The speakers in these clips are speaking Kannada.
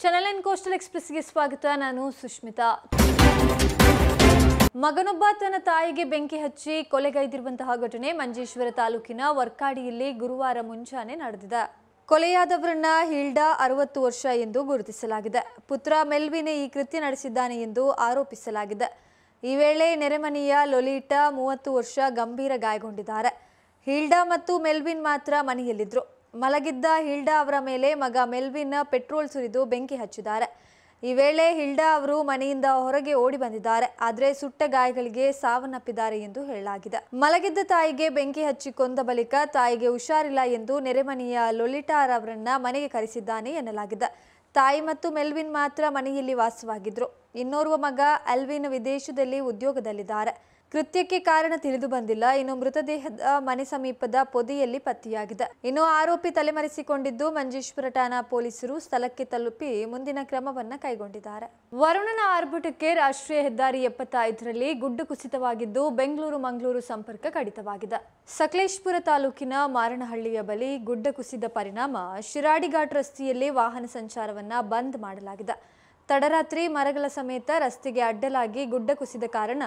ಚಾನೆಲ್ ಎನ್ ಕೋಸ್ಟಲ್ ಎಕ್ಸ್‌ಪ್ರೆಸ್‌ಗೆ ಸ್ವಾಗತ. ನಾನು ಸುಷ್ಮಿತಾ. ಮಗನೊಬ್ಬ ತನ್ನ ತಾಯಿಗೆ ಬೆಂಕಿ ಹಚ್ಚಿ ಕೊಲೆಗೈದಿರುವಂತಹ ಘಟನೆ ಮಂಜೇಶ್ವರ ತಾಲೂಕಿನ ವರ್ಕಾಡಿಯಲ್ಲಿ ಗುರುವಾರ ಮುಂಜಾನೆ ನಡೆದಿದೆ. ಕೊಲೆಯಾದವರನ್ನ ಹಿಲ್ಡಾ 60 ವರ್ಷ ಎಂದು ಗುರುತಿಸಲಾಗಿದೆ. ಪುತ್ರ ಮೆಲ್ವಿನ್ ಈ ಕೃತ್ಯ ನಡೆಸಿದ್ದಾನೆ ಎಂದು ಆರೋಪಿಸಲಾಗಿದೆ. ಈ ವೇಳೆ ನೆರೆಮನೆಯ ಲೊಲಿಟಾ 30 ವರ್ಷ ಗಂಭೀರ ಗಾಯಗೊಂಡಿದ್ದಾರೆ. ಹಿಲ್ಡಾ ಮತ್ತು ಮೆಲ್ವಿನ್ ಮಾತ್ರ ಮನೆಯಲ್ಲಿದ್ದರು. ಮಲಗಿದ್ದ ಹಿಲ್ಡಾ ಅವರ ಮೇಲೆ ಮಗ ಮೆಲ್ವಿನ್ ಪೆಟ್ರೋಲ್ ಸುರಿದು ಬೆಂಕಿ ಹಚ್ಚಿದ್ದಾರೆ. ಈ ವೇಳೆ ಹಿಲ್ಡಾ ಅವರು ಮನೆಯಿಂದ ಹೊರಗೆ ಓಡಿ ಬಂದಿದ್ದಾರೆ. ಆದರೆ ಸುಟ್ಟ ಗಾಯಗಳಿಗೆ ಸಾವನ್ನಪ್ಪಿದ್ದಾರೆ ಎಂದು ಹೇಳಲಾಗಿದೆ. ಮಲಗಿದ್ದ ತಾಯಿಗೆ ಬೆಂಕಿ ಹಚ್ಚಿ ಕೊಂದ ಬಳಿಕ ತಾಯಿಗೆ ಹುಷಾರಿಲ್ಲ ಎಂದು ನೆರೆಮನೆಯ ಲೊಲಿಟಾ ಅವರನ್ನ ಮನೆಗೆ ಕರೆಸಿದ್ದಾನೆ ಎನ್ನಲಾಗಿದೆ. ತಾಯಿ ಮತ್ತು ಮೆಲ್ವಿನ್ ಮಾತ್ರ ಮನೆಯಲ್ಲಿ ವಾಸವಾಗಿದ್ರು. ಇನ್ನೋರ್ವ ಮಗ ಅಲ್ವಿನ್ ವಿದೇಶದಲ್ಲಿ ಉದ್ಯೋಗದಲ್ಲಿದ್ದಾರೆ. ಕೃತ್ಯಕ್ಕೆ ಕಾರಣ ತಿಳಿದು ಬಂದಿಲ್ಲ. ಇನ್ನು ಮೃತದೇಹದ ಮನೆ ಸಮೀಪದ ಪೊದೆಯಲ್ಲಿ ಪತ್ತೆಯಾಗಿದೆ. ಇನ್ನು ಆರೋಪಿ ತಲೆಮರೆಸಿಕೊಂಡಿದ್ದು ಮಂಜೇಶ್ವರ ಠಾಣಾ ಪೊಲೀಸರು ಸ್ಥಳಕ್ಕೆ ತಲುಪಿ ಮುಂದಿನ ಕ್ರಮವನ್ನ ಕೈಗೊಂಡಿದ್ದಾರೆ. ವರುಣನ ಆರ್ಭಟಕ್ಕೆ ರಾಷ್ಟ್ರೀಯ ಹೆದ್ದಾರಿ 75ರಲ್ಲಿ ಗುಡ್ಡ ಕುಸಿತವಾಗಿದ್ದು ಬೆಂಗಳೂರು ಮಂಗಳೂರು ಸಂಪರ್ಕ ಕಡಿತವಾಗಿದೆ. ಸಕಲೇಶಪುರ ತಾಲೂಕಿನ ಮಾರಣಹಳ್ಳಿಯ ಬಳಿ ಗುಡ್ಡ ಕುಸಿದ ಪರಿಣಾಮ ಶಿರಾಡಿ ಘಾಟ್ ರಸ್ತೆಯಲ್ಲಿ ವಾಹನ ಸಂಚಾರವನ್ನ ಬಂದ್ ಮಾಡಲಾಗಿದೆ. ತಡರಾತ್ರಿ ಮರಗಳ ಸಮೇತ ರಸ್ತೆಗೆ ಅಡ್ಡಲಾಗಿ ಗುಡ್ಡ ಕುಸಿದ ಕಾರಣ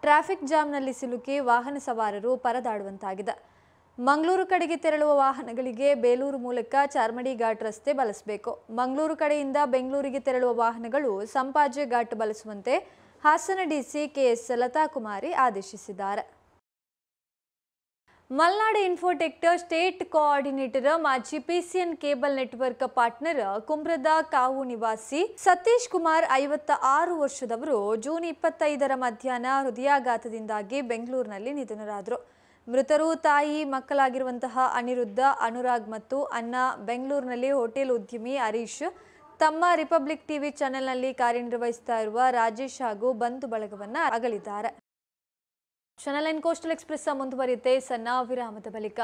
ಟ್ರಾಫಿಕ್ ಜಾಮ್ನಲ್ಲಿ ಸಿಲುಕಿ ವಾಹನ ಸವಾರರು ಪರದಾಡುವಂತಾಗಿದೆ. ಮಂಗಳೂರು ಕಡೆಗೆ ತೆರಳುವ ವಾಹನಗಳಿಗೆ ಬೇಲೂರು ಮೂಲಕ ಚಾರ್ಮಡಿ ಘಾಟ್ ರಸ್ತೆ ಬಳಸಬೇಕು. ಮಂಗಳೂರು ಕಡೆಯಿಂದ ಬೆಂಗಳೂರಿಗೆ ತೆರಳುವ ವಾಹನಗಳು ಸಂಪಾಜೆ ಘಾಟ್ ಬಳಸುವಂತೆ ಹಾಸನ ಡಿಸಿ ಕೆಎಸ್ ಲತಾಕುಮಾರಿ ಆದೇಶಿಸಿದ್ದಾರೆ. ಮಲ್ನಾಡು ಇನ್ಫೋಟೆಕ್ ಸ್ಟೇಟ್ ಕೋಆರ್ಡಿನೇಟರ್ ಮಾಜಿ ಪಿಸಿಎನ್ ಕೇಬಲ್ ನೆಟ್ವರ್ಕ್ ಪಾರ್ಟ್ನರ್ ಕುಂಬ್ರದ ಕಾವು ನಿವಾಸಿ ಸತೀಶ್ ಕುಮಾರ್ 56 ವರ್ಷದವರು ಜೂನ್ 25ರ ಮಧ್ಯಾಹ್ನ ಹೃದಯಾಘಾತದಿಂದಾಗಿ ಬೆಂಗಳೂರಿನಲ್ಲಿ ನಿಧನರಾದರು. ಮೃತರು ತಾಯಿ ಮಕ್ಕಳಾಗಿರುವಂತಹ ಅನಿರುದ್ಧ, ಅನುರಾಗ್ ಮತ್ತು ಅಣ್ಣ ಬೆಂಗಳೂರಿನಲ್ಲಿ ಹೋಟೆಲ್ ಉದ್ಯಮಿ ಹರೀಶ್, ತಮ್ಮ ರಿಪಬ್ಲಿಕ್ ಟಿವಿ ಚಾನೆಲ್ನಲ್ಲಿ ಕಾರ್ಯನಿರ್ವಹಿಸ್ತಾ ಇರುವ ರಾಜೇಶ್ ಹಾಗೂ ಬಂಧು ಬಳಗವನ್ನ ಅಗಲಿದ್ದಾರೆ. ಚಾನೆಲ್ ಎನ್ ಕೋಸ್ಟಲ್ ಎಕ್ಸ್‌ಪ್ರೆಸ್ ಮುಂದುವರಿಯುತ್ತೆ ಸಣ್ಣ ವಿರಾಮದ ಬಳಿಕ.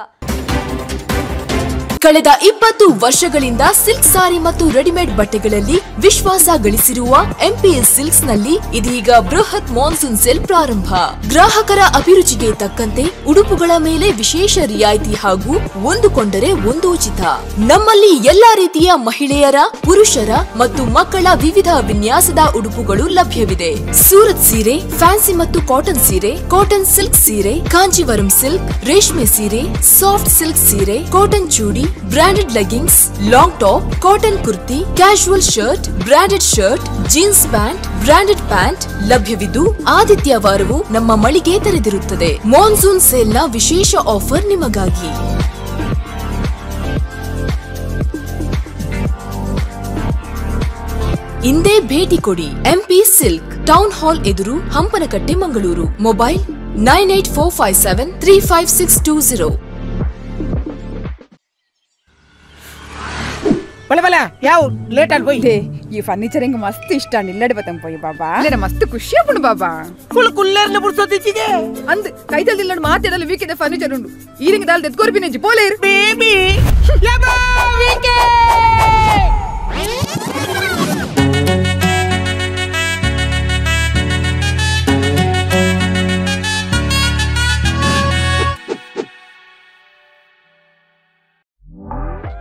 ಕಳೆದ 20 ವರ್ಷಗಳಿಂದ ಸಿಲ್ಕ್ ಸಾರಿ ಮತ್ತು ರೆಡಿಮೇಡ್ ಬಟ್ಟೆಗಳಲ್ಲಿ ವಿಶ್ವಾಸ ಗಳಿಸಿರುವ ಎಂಪಿಎಸ್ ಸಿಲ್ಕ್ಸ್ ನಲ್ಲಿ ಇದೀಗ ಬೃಹತ್ ಮಾನ್ಸೂನ್ ಸೇಲ್ ಪ್ರಾರಂಭ. ಗ್ರಾಹಕರ ಅಭಿರುಚಿಗೆ ತಕ್ಕಂತೆ ಉಡುಪುಗಳ ಮೇಲೆ ವಿಶೇಷ ರಿಯಾಯಿತಿ ಹಾಗೂ ಒಂದು ಕೊಂಡರೆ ಒಂದು ಉಚಿತ. ನಮ್ಮಲ್ಲಿ ಎಲ್ಲಾ ರೀತಿಯ ಮಹಿಳೆಯರ, ಪುರುಷರ ಮತ್ತು ಮಕ್ಕಳ ವಿವಿಧ ವಿನ್ಯಾಸದ ಉಡುಪುಗಳು ಲಭ್ಯವಿದೆ. ಸೂರತ್ ಸೀರೆ, ಫ್ಯಾನ್ಸಿ ಮತ್ತು ಕಾಟನ್ ಸೀರೆ, ಕಾಟನ್ ಸಿಲ್ಕ್ ಸೀರೆ, ಕಾಂಜೀವರಂ ಸಿಲ್ಕ್, ರೇಷ್ಮೆ ಸೀರೆ, ಸಾಫ್ಟ್ ಸಿಲ್ಕ್ ಸೀರೆ, cotton chudi, branded leggings, long top, cotton kurti, casual shirt, branded shirt, jeans pant, branded pant ಲಭ್ಯವಿದ್ದು ಆದಿತ್ಯವಾರವೂ ನಮ್ಮ ಮಳಿಗೆ ತೆರೆದಿರುತ್ತದೆ. ಮಾನ್ಸೂನ್ ಸೇಲ್ನ ವಿಶೇಷ ಆಫರ್ ನಿಮಗಾಗಿ. ಇಂದೇ ಭೇಟಿ ಕೊಡಿ. ಎಂಪಿ ಸಿಲ್ಕ್, ಟೌನ್ ಹಾಲ್ ಎದುರು, ಹಂಪನಕಟ್ಟೆ, ಮಂಗಳೂರು. ಮೊಬೈಲ್ 9845735620. ಬಲೆ ಯಾವ ಲೇಟ್ ಅಲ್ಲಿ పోయి ఈ ఫర్నిచర్ ఇంక మస్తు ఇష్టాన్ని ఇల్లడి బతం పోయి బాబా లేన మస్తు ఖుషి అప్పుడు బాబా ಫುಲ್ ಕುಲ್ಲರ್ನ ಬುಡ್ಸೋದಿಚ್ಚಿಗೆ ಅಂದ್ ಕೈತಲ್ ದಿಲ್ಲಡ್ ಮಾತಾಡಲು ವೀಕಿದೆ ಫರ್ನಿಚರ್ ಉಂಡು ಈರಿಂಗ ದಾಲ್ ದೆತ್ಕೋರ್ಪಿ ನೆಂಜಿ ಪೋಲೇರ್ ಬೇಬಿ ಯಬಾ ವೀಕೆ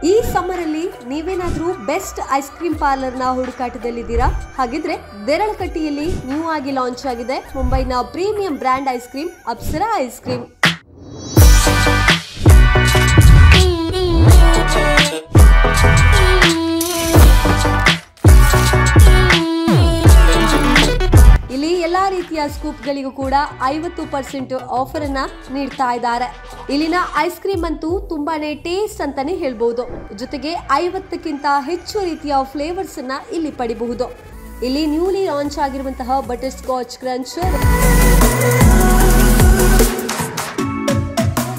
ಈ ಸಮ್ಮರಲ್ಲಿ ನೀವೇನಾದ್ರೂ ಬೆಸ್ಟ್ ಐಸ್ ಕ್ರೀಮ್ ಪಾರ್ಲರ್ನ ಹುಡುಕಾಟದಲ್ಲಿದ್ದೀರಾ? ಹಾಗಿದ್ರೆ ದೇರಳಕಟ್ಟಿಯಲ್ಲಿ ನ್ಯೂ ಆಗಿ ಲಾಂಚ್ ಆಗಿದೆ ಮುಂಬೈನ premium brand ice cream Apsara ice cream. ಇಲ್ಲಿ ಎಲ್ಲಾ ರೀತಿಯ ಸ್ಕೂಪ್ಗಳಿಗೂ ಕೂಡ 50% ಆಫರ್ ಅನ್ನ ನೀಡ್ತಾ ಇದ್ದಾರೆ. ಇಲ್ಲಿನ ಐಸ್ ಕ್ರೀಮ್ ಅಂತೂ ತುಂಬಾನೇ ಟೇಸ್ಟ್ ಅಂತಾನೆ ಹೇಳ್ಬಹುದು. ಜೊತೆಗೆ 50ಕ್ಕಿಂತ ಹೆಚ್ಚು ರೀತಿಯ ಫ್ಲೇವರ್ಸ್ ಅನ್ನ ಇಲ್ಲಿ ಪಡಿಬಹುದು. ಇಲ್ಲಿ ನ್ಯೂಲಿ ಲಾಂಚ್ ಆಗಿರುವಂತಹ butter scotch crunch,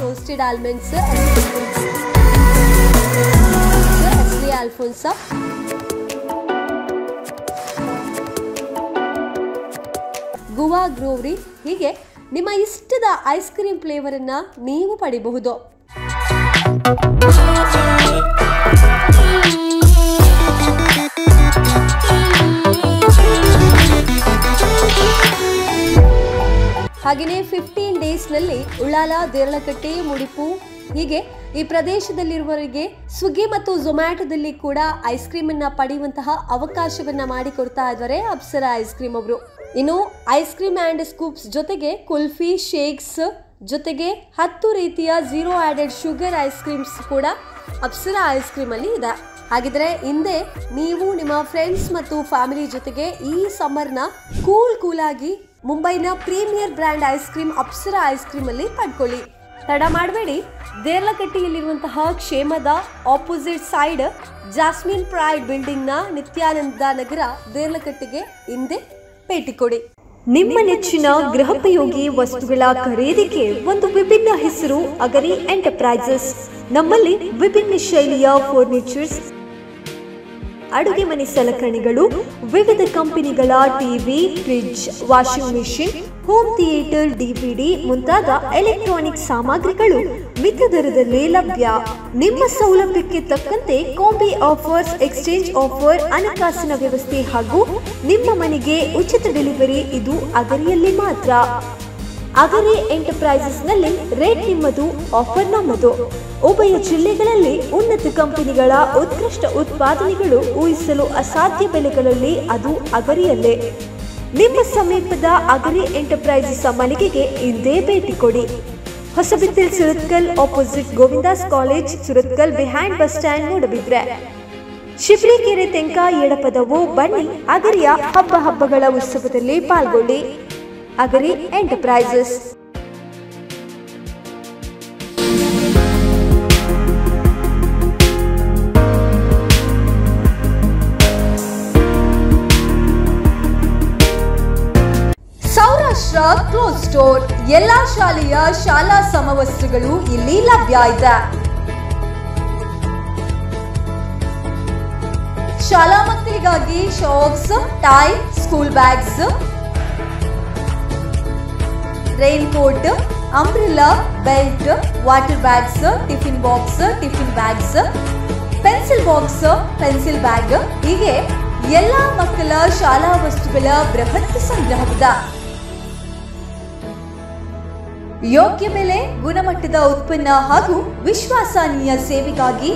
roasted almonds, Alphonso, guava groovy, ಹೀಗೆ ನಿಮ್ಮ ಇಷ್ಟದ ಐಸ್ ಕ್ರೀಮ್ ಫ್ಲೇವರ್ ಅನ್ನ ನೀವು ಪಡೆಯಬಹುದು. ಹಾಗೆಯೇ 15 ಡೇಸ್ ನಲ್ಲಿ ಉಳ್ಳಾಲ, ದೇರಳಕಟ್ಟೆ, ಮುಡಿಪು, ಹೀಗೆ ಈ ಪ್ರದೇಶದಲ್ಲಿರುವವರಿಗೆ ಸ್ವಿಗ್ಗಿ ಮತ್ತು ಝೊಮ್ಯಾಟೊದಲ್ಲಿ ಕೂಡ ಐಸ್ ಕ್ರೀಮ್ ಅನ್ನ ಪಡೆಯುವಂತಹ ಅವಕಾಶವನ್ನ ಮಾಡಿಕೊಡ್ತಾ ಇದ್ದಾರೆ ಅಪ್ಸರಾ ಐಸ್ ಕ್ರೀಮ್ ಅವರು. ಇನ್ನು ಐಸ್ ಕ್ರೀಮ್ ಅಂಡ್ ಸ್ಕೂಪ್ಸ್ ಜೊತೆಗೆ ಕುಲ್ಫಿ, ಶೇಕ್ಸ್ ಜೊತೆಗೆ 10 ರೀತಿಯ 0 ಆಡೆಡ್ ಶುಗರ್ ಐಸ್ ಕ್ರೀಮ್ಸ್ ಕೂಡ ಅಪ್ಸರಾ ಐಸ್ ಕ್ರೀಮ್ ಅಲ್ಲಿ ಇದೆ. ಹಾಗಿದ್ರೆ ಹಿಂದೆ ನೀವು ನಿಮ್ಮ ಫ್ರೆಂಡ್ಸ್ ಮತ್ತು ಫ್ಯಾಮಿಲಿ ಜೊತೆಗೆ ಈ ಸಮ್ಮರ್ನ ಕೂಲ್ ಆಗಿ ಮುಂಬೈನ premier brand ice cream Apsara ice cream ಅಲ್ಲಿ ಪಡ್ಕೊಳ್ಳಿ. ತಡ ಮಾಡಬೇಡಿ, ದೇರ್ಲಕಟ್ಟಿಯಲ್ಲಿರುವಂತಹ ಕ್ಷೇಮದ opposite side jasmine pride building ನ ನಿತ್ಯಾನಂದ ನಗರ ದೇರ್ಲಕಟ್ಟಿಗೆ ಹಿಂದೆ ಭೇಟಿ ಕೊಡಿ. ನಿಮ್ಮ ನೆಚ್ಚಿನ ಗೃಹೋಪಯೋಗಿ ವಸ್ತುಗಳ ಖರೀದಿಗೆ ಒಂದು ವಿಭಿನ್ನ ಹೆಸರು ಅಗರಿ ಎಂಟರ್ಪ್ರೈಸಸ್. ನಮ್ಮಲ್ಲಿ ವಿಭಿನ್ನ ಶೈಲಿಯ ಫರ್ನಿಚರ್ಸ್, ಅಡುಗೆ ಮನೆ ಸಲಕರಣೆಗಳು, ವಿವಿಧ ಕಂಪನಿಗಳ TV, fridge, washing machine, home theatre, DVD ಮುಂತಾದ ಎಲೆಕ್ಟ್ರಾನಿಕ್ ಸಾಮಗ್ರಿಗಳು ಮಿತ ದರದಲ್ಲಿ ಲಭ್ಯ. ನಿಮ್ಮ ಸೌಲಭ್ಯಕ್ಕೆ ತಕ್ಕಂತೆ ಕಾಂಬಿ ಆಫರ್ಸ್, ಎಕ್ಸ್ಚೇಂಜ್ ಆಫರ್, ಹಣಕಾಸಿನ ವ್ಯವಸ್ಥೆ ಹಾಗೂ ನಿಮ್ಮ ಮನೆಗೆ ಉಚಿತ ಡೆಲಿವರಿ ಇದು ಅಗರಿಯಲ್ಲಿ ಮಾತ್ರ. ಅಗರಿ ಎಂಟರ್ಪ್ರೈಸಸ್ ನಲ್ಲಿ ರೇಟ್ ನಿಮ್ಮದು, ಆಫರ್ ನಮ್ಮದು. ಉಭಯ ಜಿಲ್ಲೆಗಳಲ್ಲಿ ಉನ್ನತ ಕಂಪನಿಗಳ ಉತ್ಕೃಷ್ಟ ಉತ್ಪಾದನೆಗಳು ಊಹಿಸಲು ಅಸಾಧ್ಯ ಬೆಲೆಗಳಲ್ಲಿ, ಅದು ಅಗರಿಯಲ್ಲೇ. ನಿಮ್ಮ ಸಮೀಪದ ಅಗರಿ ಎಂಟರ್ಪ್ರೈಸಸ್ ಮಳಿಗೆಗೆ ಇಂದೇ ಭೇಟಿ ಕೊಡಿ. Hosabittil Surathkal opposite Govindas college, Surathkal behind bus stand, Moodbidri. Shiblikere Tenka Edapadavu. ಬನ್ನಿ, ಅಗರಿಯ ಹಬ್ಬಗಳ ಉತ್ಸವದಲ್ಲಿ ಪಾಲ್ಗೊಳ್ಳಿ. Agari enterprises. Saurashtra cloth store. ಎಲ್ಲಾ ಶಾಲೆಯ ಶಾಲಾ ಸಮವಸ್ತ್ರಗಳು ಇಲ್ಲಿ ಲಭ್ಯ ಇದೆ. ಶಾಲಾ ಮಕ್ಕಳಿಗಾಗಿ socks, tie, school bags, rain coat, umbrella, belt, water bags, tiffin box, tiffin bags, pencil box, pencil bag, ಹೀಗೆ ಎಲ್ಲಾ ಮಕ್ಕಳ ಶಾಲಾ ವಸ್ತುಗಳ ಬೃಹತ್ ಸಂಗ್ರಹವಿದೆ. ಯೋಗ್ಯ ಬೆಲೆ, ಗುಣಮಟ್ಟದ ಉತ್ಪನ್ನ ಹಾಗೂ ವಿಶ್ವಾಸನೀಯ ಸೇವೆಗಾಗಿ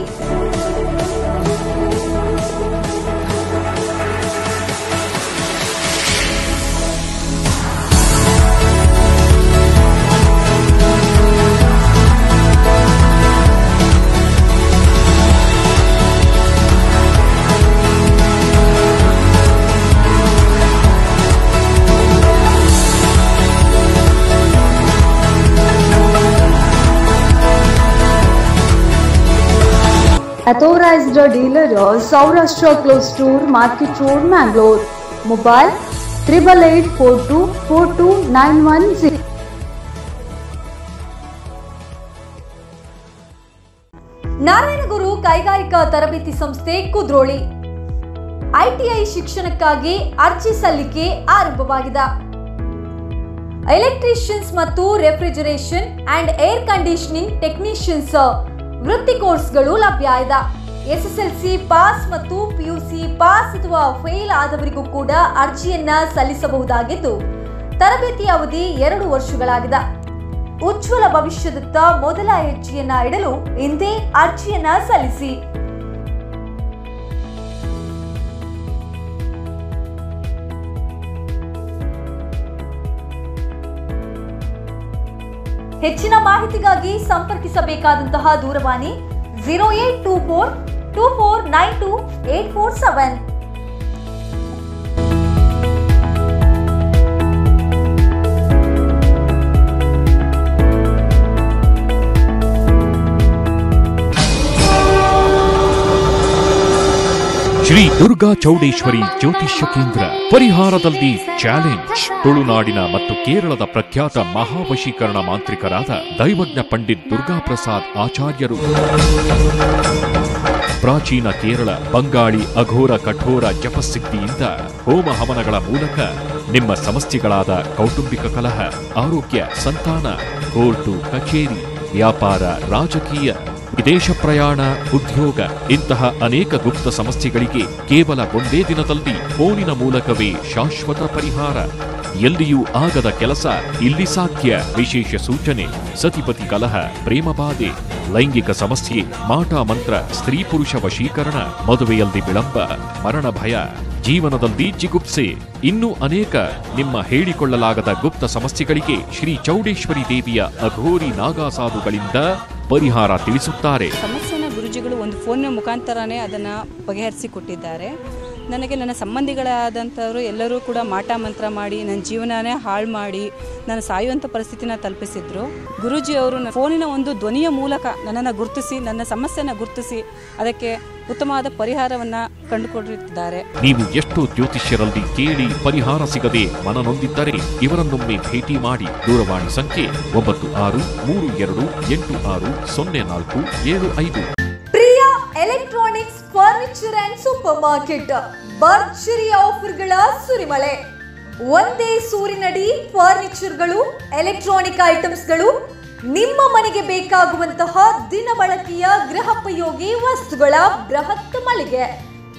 Authorized dealer Saurashtra Clothes Store, Market Road, Mangalore. Mobile 8882424910. Narayanaguru ಕೈಗಾರಿಕಾ ತರಬೇತಿ ಸಂಸ್ಥೆ ಕುದ್ರೋಳಿ. ಐಟಿಐ ಶಿಕ್ಷಣಕ್ಕಾಗಿ ಅರ್ಜಿ ಸಲ್ಲಿಕೆ ಆರಂಭವಾಗಿದೆ. ಎಲೆಕ್ಟ್ರಿಷಿಯನ್ಸ್ ಮತ್ತು refrigeration and air conditioning technicians ವೃತ್ತಿ ಕೋರ್ಸ್ಗಳು ಲಭ್ಯ ಇದೆ. ಎಸ್ಎಸ್ಎಲ್ಸಿ ಪಾಸ್ ಮತ್ತು ಪಿಯುಸಿ ಪಾಸ್ ಅಥವಾ ಫೇಲ್ ಆದವರಿಗೂ ಕೂಡ ಅರ್ಜಿಯನ್ನ ಸಲ್ಲಿಸಬಹುದಾಗಿದ್ದು, ತರಬೇತಿ ಅವಧಿ 2 ವರ್ಷಗಳಾಗಿದೆ. ಉಜ್ವಲ ಭವಿಷ್ಯದತ್ತ ಮೊದಲ ಹೆಜ್ಜೆಯನ್ನ ಇಡಲು ಇಂದೇ ಅರ್ಜಿಯನ್ನ ಸಲ್ಲಿಸಿ. ಹೆಚ್ಚಿನ ಮಾಹಿತಿಗಾಗಿ ಸಂಪರ್ಕಿಸಬೇಕಾದಂತಹ ದೂರವಾಣಿ 082424928447. ಶ್ರೀ ದುರ್ಗಾ ಚೌಡೇಶ್ವರಿ ಜ್ಯೋತಿಷ್ಯ ಕೇಂದ್ರ. ಪರಿಹಾರದಲ್ಲಿ ಚಾಲೆಂಜ್. ತುಳುನಾಡಿನ ಮತ್ತು ಕೇರಳದ ಪ್ರಖ್ಯಾತ ಮಹಾವಶೀಕರಣ ಮಾಂತ್ರಿಕರಾದ ದೈವಜ್ಞ ಪಂಡಿತ್ ದುರ್ಗಾ ಪ್ರಸಾದ್ ಆಚಾರ್ಯರು ಪ್ರಾಚೀನ ಕೇರಳ, ಬಂಗಾಳಿ ಅಘೋರ ಕಠೋರ ಜಪಸಿದ್ಧಿಯಿಂದ ಹೋಮ ಹವನಗಳ ಮೂಲಕ ನಿಮ್ಮ ಸಮಸ್ಯೆಗಳಾದ ಕೌಟುಂಬಿಕ ಕಲಹ, ಆರೋಗ್ಯ, ಸಂತಾನ, ಕೋರ್ಟು ಕಚೇರಿ, ವ್ಯಾಪಾರ, ರಾಜಕೀಯ, ವಿದೇಶ ಪ್ರಯಾಣ, ಉದ್ಯೋಗ ಇಂತಹ ಅನೇಕ ಗುಪ್ತ ಸಮಸ್ಯೆಗಳಿಗೆ ಕೇವಲ ಒಂದೇ ದಿನದಲ್ಲಿ ಫೋನಿನ ಮೂಲಕವೇ ಶಾಶ್ವತ ಪರಿಹಾರ. ಎಲ್ಲಿಯೂ ಆಗದ ಕೆಲಸ ಇಲ್ಲಿ ಸಾಧ್ಯ. ವಿಶೇಷ ಸೂಚನೆ: ಸತಿಪತಿ ಕಲಹ, ಪ್ರೇಮ ಬಾಧೆ, ಲೈಂಗಿಕ ಸಮಸ್ಯೆ, ಮಾಟ ಮಂತ್ರ, ಸ್ತ್ರೀ ಪುರುಷ ವಶೀಕರಣ, ಮದುವೆಯಲ್ಲಿ ವಿಳಂಬ, ಮರಣ ಭಯ, ಜೀವನದಲ್ಲಿ ಜಿಗುಪ್ಸೆ, ಇನ್ನೂ ಅನೇಕ ನಿಮ್ಮ ಹೇಳಿಕೊಳ್ಳಲಾಗದ ಗುಪ್ತ ಸಮಸ್ಯೆಗಳಿಗೆ ಶ್ರೀ ಚೌಡೇಶ್ವರಿ ದೇವಿಯ ಅಘೋರಿ ನಾಗಾಸಾಧುಗಳಿಂದ ಪರಿಹಾರ ತಿಳಿಸುತ್ತಾರೆ. ಸಮಸ್ಯೆನ ಗುರುಜಿಗಳು ಒಂದು ಫೋನ್ನ ಮುಖಾಂತರನೇ ಅದನ್ನು ಬಗೆಹರಿಸಿಕೊಟ್ಟಿದ್ದಾರೆ. ನನಗೆ ನನ್ನ ಸಂಬಂಧಿಗಳಾದಂಥವರು ಎಲ್ಲರೂ ಕೂಡ ಮಾಟ ಮಂತ್ರ ಮಾಡಿ ನನ್ನ ಜೀವನನೇ ಹಾಳು ಮಾಡಿ ನಾನು ಸಾಯುವಂಥ ಪರಿಸ್ಥಿತಿನ ತಲುಪಿಸಿದ್ರು. ಗುರೂಜಿಯವರು ಫೋನಿನ ಒಂದು ಧ್ವನಿಯ ಮೂಲಕ ನನ್ನನ್ನು ಗುರುತಿಸಿ, ನನ್ನ ಸಮಸ್ಯೆನ ಗುರುತಿಸಿ ಅದಕ್ಕೆ ಉತ್ತಮವಾದ ಪರಿಹಾರವನ್ನು ಕಂಡುಕೊಂಡಿದ್ದಾರೆ. ನೀವು ಎಷ್ಟೋ ಜ್ಯೋತಿಷ್ಯರಲ್ಲಿ ಕೇಳಿ ಪರಿಹಾರ ಸಿಗದೆ ಮನನೊಂದಿದ್ದರೆ ಇವರನ್ನೊಮ್ಮೆ ಭೇಟಿ ಮಾಡಿ. ದೂರವಾಣಿ ಸಂಖ್ಯೆ 9632860475. Priya electronics furniture and super market ಭರ್ಜರಿ ಆಫರ್ಗಳ ಸುರಿಮಳೆ. ಒಂದೇ ಸೂರಿನಡಿ ಫರ್ನಿಚರ್ಗಳು, ಎಲೆಕ್ಟ್ರಾನಿಕ್ ಐಟಮ್ಸ್ಗಳು, ನಿಮ್ಮ ಮನೆಗೆ ಬೇಕಾಗುವಂತಹ ದಿನಬಳಕೆಯ ಗೃಹೋಪಯೋಗಿ ವಸ್ತುಗಳ ಬೃಹತ್ ಮಳಿಗೆ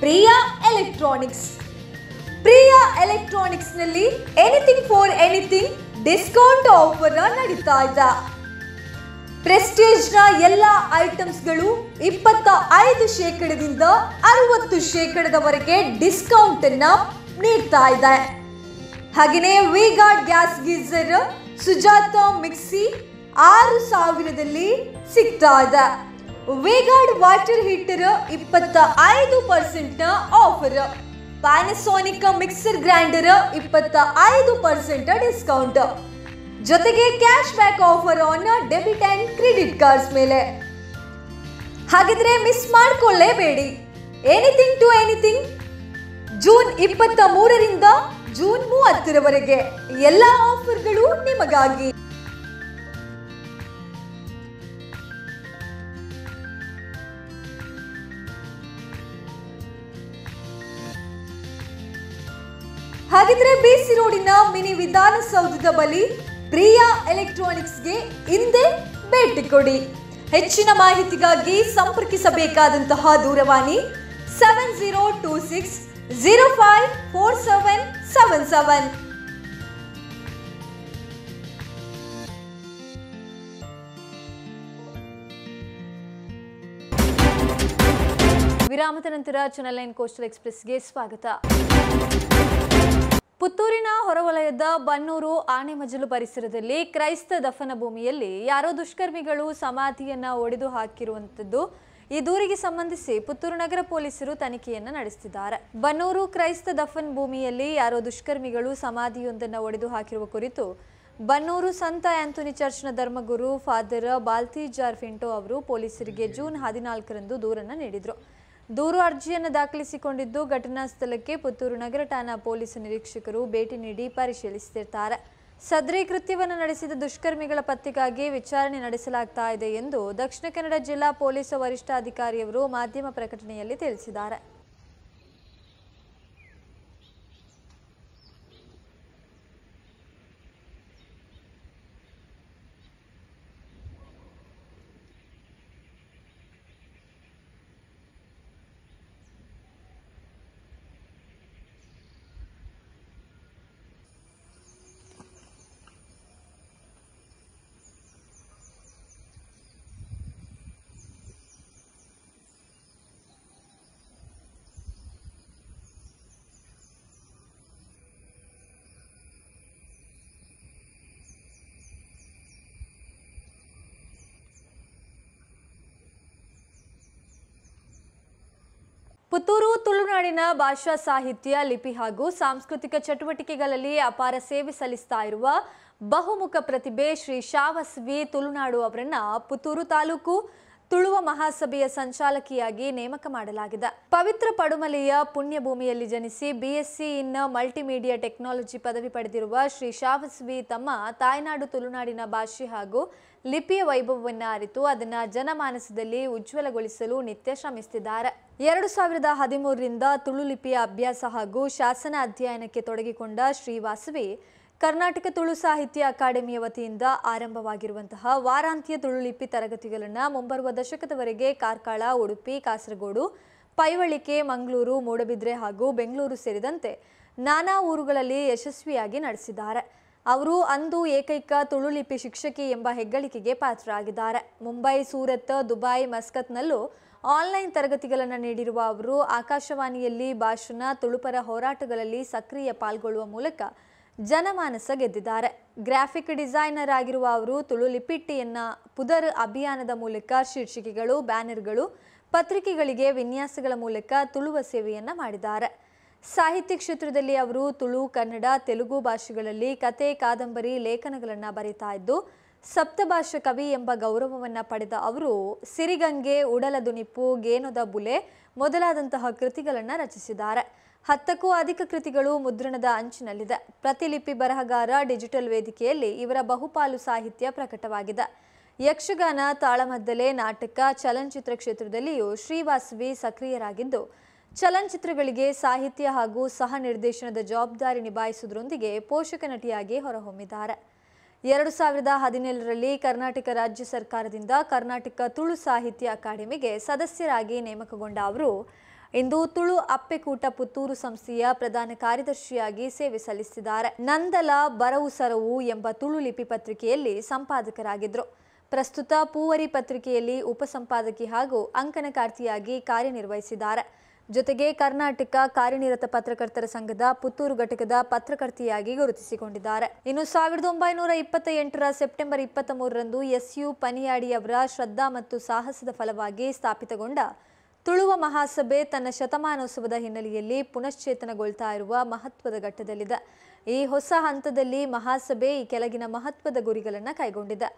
ಪ್ರಿಯಾ ಎಲೆಕ್ಟ್ರಾನಿಕ್ಸ್. ಪ್ರಿಯಾ ಎಲೆಕ್ಟ್ರಾನಿಕ್ಸ್ ನಲ್ಲಿ anything for anything discount offer ನಡೀತಾ ಇದೆ. ಪ್ರೆಸ್ಟೀಜ್ನ ಎಲ್ಲ ಐಟಮ್ಸ್ಗಳು 25% 60% ಡಿಸ್ಕೌಂಟ್ ಅನ್ನ ನೀಡ್ತಾ ಇದೆ. ಹಾಗೆಯೇ V Guard gas geyser, Sujata mixie 6000 ಸಿಗ್ತಾ ಇದೆ. V Guard water heater 25% offer. Panasonic mixer grinder 25% discount. ಜೊತೆಗೆ cash back offer on debit and credit cards ಮೇಲೆ. ಹಾಗಿದ್ರೆ ಮಿಸ್ ಮಾಡ್ಕೊಳ್ಳೇಬೇಡಿ. ಎನಿಥಿಂಗ್ ಟು ಎನಿಥಿಂಗ್ ಜೂನ್ 23ರಿಂದ ಜೂನ್ 30ರವರೆಗೆ ಎಲ್ಲ ಆಫರ್ಗಳು ನಿಮಗಾಗಿ. ಹಾಗಿದ್ರೆ ಬಿಸಿ ರೋಡಿನ ಮಿನಿ ವಿಧಾನಸೌಧದ ಬಳಿ ಪ್ರಿಯಾ ಎಲೆಕ್ಟ್ರಾನಿಕ್ಸ್ಗೆ ಹಿಂದೆ ಭೇಟಿ ಕೊಡಿ. ಹೆಚ್ಚಿನ ಮಾಹಿತಿಗಾಗಿ ಸಂಪರ್ಕಿಸಬೇಕಾದಂತಹ ದೂರವಾಣಿ 7026054777. ವಿರಾಮದ ನಂತರ ಚಾನೆಲ್ 9 ಕೋಸ್ಟಲ್ ಎಕ್ಸ್‌ಪ್ರೆಸ್ಗೆ ಸ್ವಾಗತ. ಪುತ್ತೂರಿನ ಹೊರವಲಯದ ಬನ್ನೂರು ಆನೆಮಜಲು ಪರಿಸರದಲ್ಲಿ ಕ್ರೈಸ್ತ ದಫನ ಭೂಮಿಯಲ್ಲಿ ಯಾರೋ ದುಷ್ಕರ್ಮಿಗಳು ಸಮಾಧಿಯನ್ನ ಒಡೆದು ಹಾಕಿರುವಂತದ್ದು. ಈ ದೂರಿಗೆ ಸಂಬಂಧಿಸಿ ಪುತ್ತೂರು ನಗರ ಪೊಲೀಸರು ತನಿಖೆಯನ್ನ ನಡೆಸುತ್ತಿದ್ದಾರೆ. ಬನ್ನೂರು ಕ್ರೈಸ್ತ ದಫನ್ ಭೂಮಿಯಲ್ಲಿ ಯಾರೋ ದುಷ್ಕರ್ಮಿಗಳು ಸಮಾಧಿಯೊಂದನ್ನು ಒಡೆದು ಹಾಕಿರುವ ಕುರಿತು ಬನ್ನೂರು ಸಂತ ಆಂಥೋನಿ ಚರ್ಚ್ನ ಧರ್ಮಗುರು ಫಾದರ್ ಬಾಲ್ತಿಜಾರ್ ಫಿಂಟೋ ಅವರು ಪೊಲೀಸರಿಗೆ ಜೂನ್ 14ರಂದು ದೂರನ್ನು ನೀಡಿದರು. ದೂರು ಅರ್ಜಿಯನ್ನು ದಾಖಲಿಸಿಕೊಂಡಿದ್ದು ಘಟನಾ ಸ್ಥಳಕ್ಕೆ ಪುತ್ತೂರು ನಗರ ಠಾಣಾ ಪೊಲೀಸ್ ನಿರೀಕ್ಷಕರು ಭೇಟಿ ನೀಡಿ ಪರಿಶೀಲಿಸುತ್ತಿದ್ದಾರೆ. ಸದರಿ ಕೃತ್ಯವನ್ನು ನಡೆಸಿದ ದುಷ್ಕರ್ಮಿಗಳ ಪತ್ತೆಗಾಗಿ ವಿಚಾರಣೆ ನಡೆಸಲಾಗ್ತಾ ಇದೆ ಎಂದು ದಕ್ಷಿಣ ಕನ್ನಡ ಜಿಲ್ಲಾ ಪೊಲೀಸ್ ವರಿಷ್ಠಾಧಿಕಾರಿಯವರು ಮಾಧ್ಯಮ ಪ್ರಕಟಣೆಯಲ್ಲಿ ತಿಳಿಸಿದ್ದಾರೆ. ಪುತ್ತೂರು ತುಳುನಾಡಿನ ಭಾಷಾ ಸಾಹಿತ್ಯ, ಲಿಪಿ ಹಾಗೂ ಸಾಂಸ್ಕೃತಿಕ ಚಟುವಟಿಕೆಗಳಲ್ಲಿ ಅಪಾರ ಸೇವೆ ಸಲ್ಲಿಸ್ತಾ ಇರುವ ಬಹುಮುಖ ಪ್ರತಿಭೆ ಶ್ರೀ ಶಾವಸ್ವಿ ತುಳುನಾಡು ಅವರನ್ನ ಪುತ್ತೂರು ತಾಲೂಕು ತುಳುವ ಮಹಾಸಭೆಯ ಸಂಚಾಲಕಿಯಾಗಿ ನೇಮಕ ಮಾಡಲಾಗಿದೆ. ಪವಿತ್ರ ಪಡುಮಲೆಯ ಪುಣ್ಯಭೂಮಿಯಲ್ಲಿ ಜನಿಸಿ ಬಿಎಸ್ಸಿ ಇನ್ ಮಲ್ಟಿಮೀಡಿಯಾ ಟೆಕ್ನಾಲಜಿ ಪದವಿ ಪಡೆದಿರುವ ಶ್ರೀ ಶಾವಸ್ವಿ ತಮ್ಮ ತಾಯ್ನಾಡು ತುಳುನಾಡಿನ ಭಾಷೆ ಹಾಗೂ ಲಿಪಿಯ ವೈಭವವನ್ನು ಅರಿತು ಅದನ್ನು ಜನಮಾನಸದಲ್ಲಿ ಉಜ್ವಲಗೊಳಿಸಲು ನಿತ್ಯ ಶ್ರಮಿಸುತ್ತಿದ್ದಾರೆ. 2013ರಿಂದ ತುಳು ಲಿಪಿಯ ಅಭ್ಯಾಸ ಹಾಗೂ ಶಾಸನ ಅಧ್ಯಯನಕ್ಕೆ ತೊಡಗಿಕೊಂಡ ಶ್ರೀ ವಾಸವಿ ಕರ್ನಾಟಕ ತುಳು ಸಾಹಿತ್ಯ ಅಕಾಡೆಮಿಯ ವತಿಯಿಂದ ಆರಂಭವಾಗಿರುವಂತಹ ವಾರಾಂತ್ಯ ತುಳುಲಿಪಿ ತರಗತಿಗಳನ್ನು ಮುಂಬರುವ ದಶಕದವರೆಗೆ ಕಾರ್ಕಳ, ಉಡುಪಿ, ಕಾಸರಗೋಡು, ಪೈವಳಿಕೆ, ಮಂಗಳೂರು, ಮೂಡಬಿದ್ರೆ ಹಾಗೂ ಬೆಂಗಳೂರು ಸೇರಿದಂತೆ ನಾನಾ ಊರುಗಳಲ್ಲಿ ಯಶಸ್ವಿಯಾಗಿ ನಡೆಸಿದ್ದಾರೆ. ಅವರು ಅಂದು ಏಕೈಕ ತುಳು ಲಿಪಿ ಶಿಕ್ಷಕಿ ಎಂಬ ಹೆಗ್ಗಳಿಕೆಗೆ ಪಾತ್ರರಾಗಿದ್ದಾರೆ. ಮುಂಬೈ, ಸೂರತ್, ದುಬೈ, ಮಸ್ಕತ್ನಲ್ಲೂ ಆನ್ಲೈನ್ ತರಗತಿಗಳನ್ನು ನೀಡಿರುವ ಅವರು ಆಕಾಶವಾಣಿಯಲ್ಲಿ ಭಾಷಣ, ತುಳುಪರ ಹೋರಾಟಗಳಲ್ಲಿ ಸಕ್ರಿಯ ಪಾಲ್ಗೊಳ್ಳುವ ಮೂಲಕ ಜನಮಾನಸ ಗೆದ್ದಿದ್ದಾರೆ. ಗ್ರಾಫಿಕ್ ಡಿಸೈನರ್ ಆಗಿರುವ ಅವರು ತುಳು ಲಿಪಿಟ್ಟಿಯನ್ನ ಪುದರ್ ಅಭಿಯಾನದ ಮೂಲಕ ಶೀರ್ಷಿಕೆಗಳು, ಬ್ಯಾನರ್ಗಳು, ಪತ್ರಿಕೆಗಳಿಗೆ ವಿನ್ಯಾಸಗಳ ಮೂಲಕ ತುಳುವ ಸೇವೆಯನ್ನ ಮಾಡಿದ್ದಾರೆ. ಸಾಹಿತ್ಯ ಕ್ಷೇತ್ರದಲ್ಲಿ ಅವರು ತುಳು, ಕನ್ನಡ, ತೆಲುಗು ಭಾಷೆಗಳಲ್ಲಿ ಕತೆ, ಕಾದಂಬರಿ, ಲೇಖನಗಳನ್ನು ಬರೀತಾ ಇದ್ದು ಸಪ್ತಭಾಷಾ ಕವಿ ಎಂಬ ಗೌರವವನ್ನು ಪಡೆದ ಅವರು ಸಿರಿಗಂಗೆ, ಉಡಲ ದುನಿಪು, ಗೇನೊದ ಬುಲೆ ಮೊದಲಾದಂತಹ ಕೃತಿಗಳನ್ನು ರಚಿಸಿದ್ದಾರೆ. 10ಕ್ಕೂ ಅಧಿಕ ಕೃತಿಗಳು ಮುದ್ರಣದ ಅಂಚಿನಲ್ಲಿದೆ. ಪ್ರತಿಲಿಪಿ ಬರಹಗಾರ, ಡಿಜಿಟಲ್ ವೇದಿಕೆಯಲ್ಲಿ ಇವರ ಬಹುಪಾಲು ಸಾಹಿತ್ಯ ಪ್ರಕಟವಾಗಿದೆ. ಯಕ್ಷಗಾನ, ತಾಳಮದ್ದಲೆ, ನಾಟಕ, ಚಲನಚಿತ್ರ ಕ್ಷೇತ್ರದಲ್ಲಿಯೂ ಶ್ರೀವಾಸವಿ ಸಕ್ರಿಯರಾಗಿದ್ದು ಚಲನಚಿತ್ರಗಳಿಗೆ ಸಾಹಿತ್ಯ ಹಾಗೂ ಸಹ ನಿರ್ದೇಶನದ ಜವಾಬ್ದಾರಿ ನಿಭಾಯಿಸುವುದರೊಂದಿಗೆ ಪೋಷಕ ನಟಿಯಾಗಿ ಹೊರಹೊಮ್ಮಿದ್ದಾರೆ. 2017ರಲ್ಲಿ ಕರ್ನಾಟಕ ರಾಜ್ಯ ಸರ್ಕಾರದಿಂದ ಕರ್ನಾಟಕ ತುಳು ಸಾಹಿತ್ಯ ಅಕಾಡೆಮಿಗೆ ಸದಸ್ಯರಾಗಿ ನೇಮಕಗೊಂಡ ಅವರು ಇಂದು ತುಳು ಅಪ್ಪೆಕೂಟ ಪುತ್ತೂರು ಸಂಸ್ಥೆಯ ಪ್ರಧಾನ ಕಾರ್ಯದರ್ಶಿಯಾಗಿ ಸೇವೆ ಸಲ್ಲಿಸಿದ್ದಾರೆ. ನಂದಲ ಬರವು ಸರವು ಎಂಬ ತುಳು ಲಿಪಿ ಪತ್ರಿಕೆಯಲ್ಲಿ ಸಂಪಾದಕರಾಗಿದ್ದರು. ಪ್ರಸ್ತುತ ಪೂವರಿ ಪತ್ರಿಕೆಯಲ್ಲಿ ಉಪಸಂಪಾದಕಿ ಹಾಗೂ ಅಂಕಣಕಾರ್ತಿಯಾಗಿ ಕಾರ್ಯನಿರ್ವಹಿಸಿದ್ದಾರೆ. ಜೊತೆಗೆ ಕರ್ನಾಟಕ ಕಾರ್ಯನಿರತ ಪತ್ರಕರ್ತರ ಸಂಘದ ಪುತ್ತೂರು ಘಟಕದ ಪತ್ರಕರ್ತೆಯಾಗಿ ಗುರುತಿಸಿಕೊಂಡಿದ್ದಾರೆ. ಇನ್ನು 1928ರ ಸೆಪ್ಟೆಂಬರ್ 23ರಂದು ಎಸ್.ಯು. ಪನಿಯಾಡಿ ಅವರ ಶ್ರದ್ಧಾ ಮತ್ತು ಸಾಹಸದ ಫಲವಾಗಿ ಸ್ಥಾಪಿತಗೊಂಡ ತುಳುವ ಮಹಾಸಭೆ ತನ್ನ ಶತಮಾನೋತ್ಸವದ ಹಿನ್ನೆಲೆಯಲ್ಲಿ ಪುನಶ್ಚೇತನಗೊಳ್ತಾ ಇರುವ ಮಹತ್ವದ ಘಟ್ಟದಲ್ಲಿದೆ. ಈ ಹೊಸ ಹಂತದಲ್ಲಿ ಮಹಾಸಭೆ ಈ ಕೆಳಗಿನ ಮಹತ್ವದ ಗುರಿಗಳನ್ನು ಕೈಗೊಂಡಿದೆ.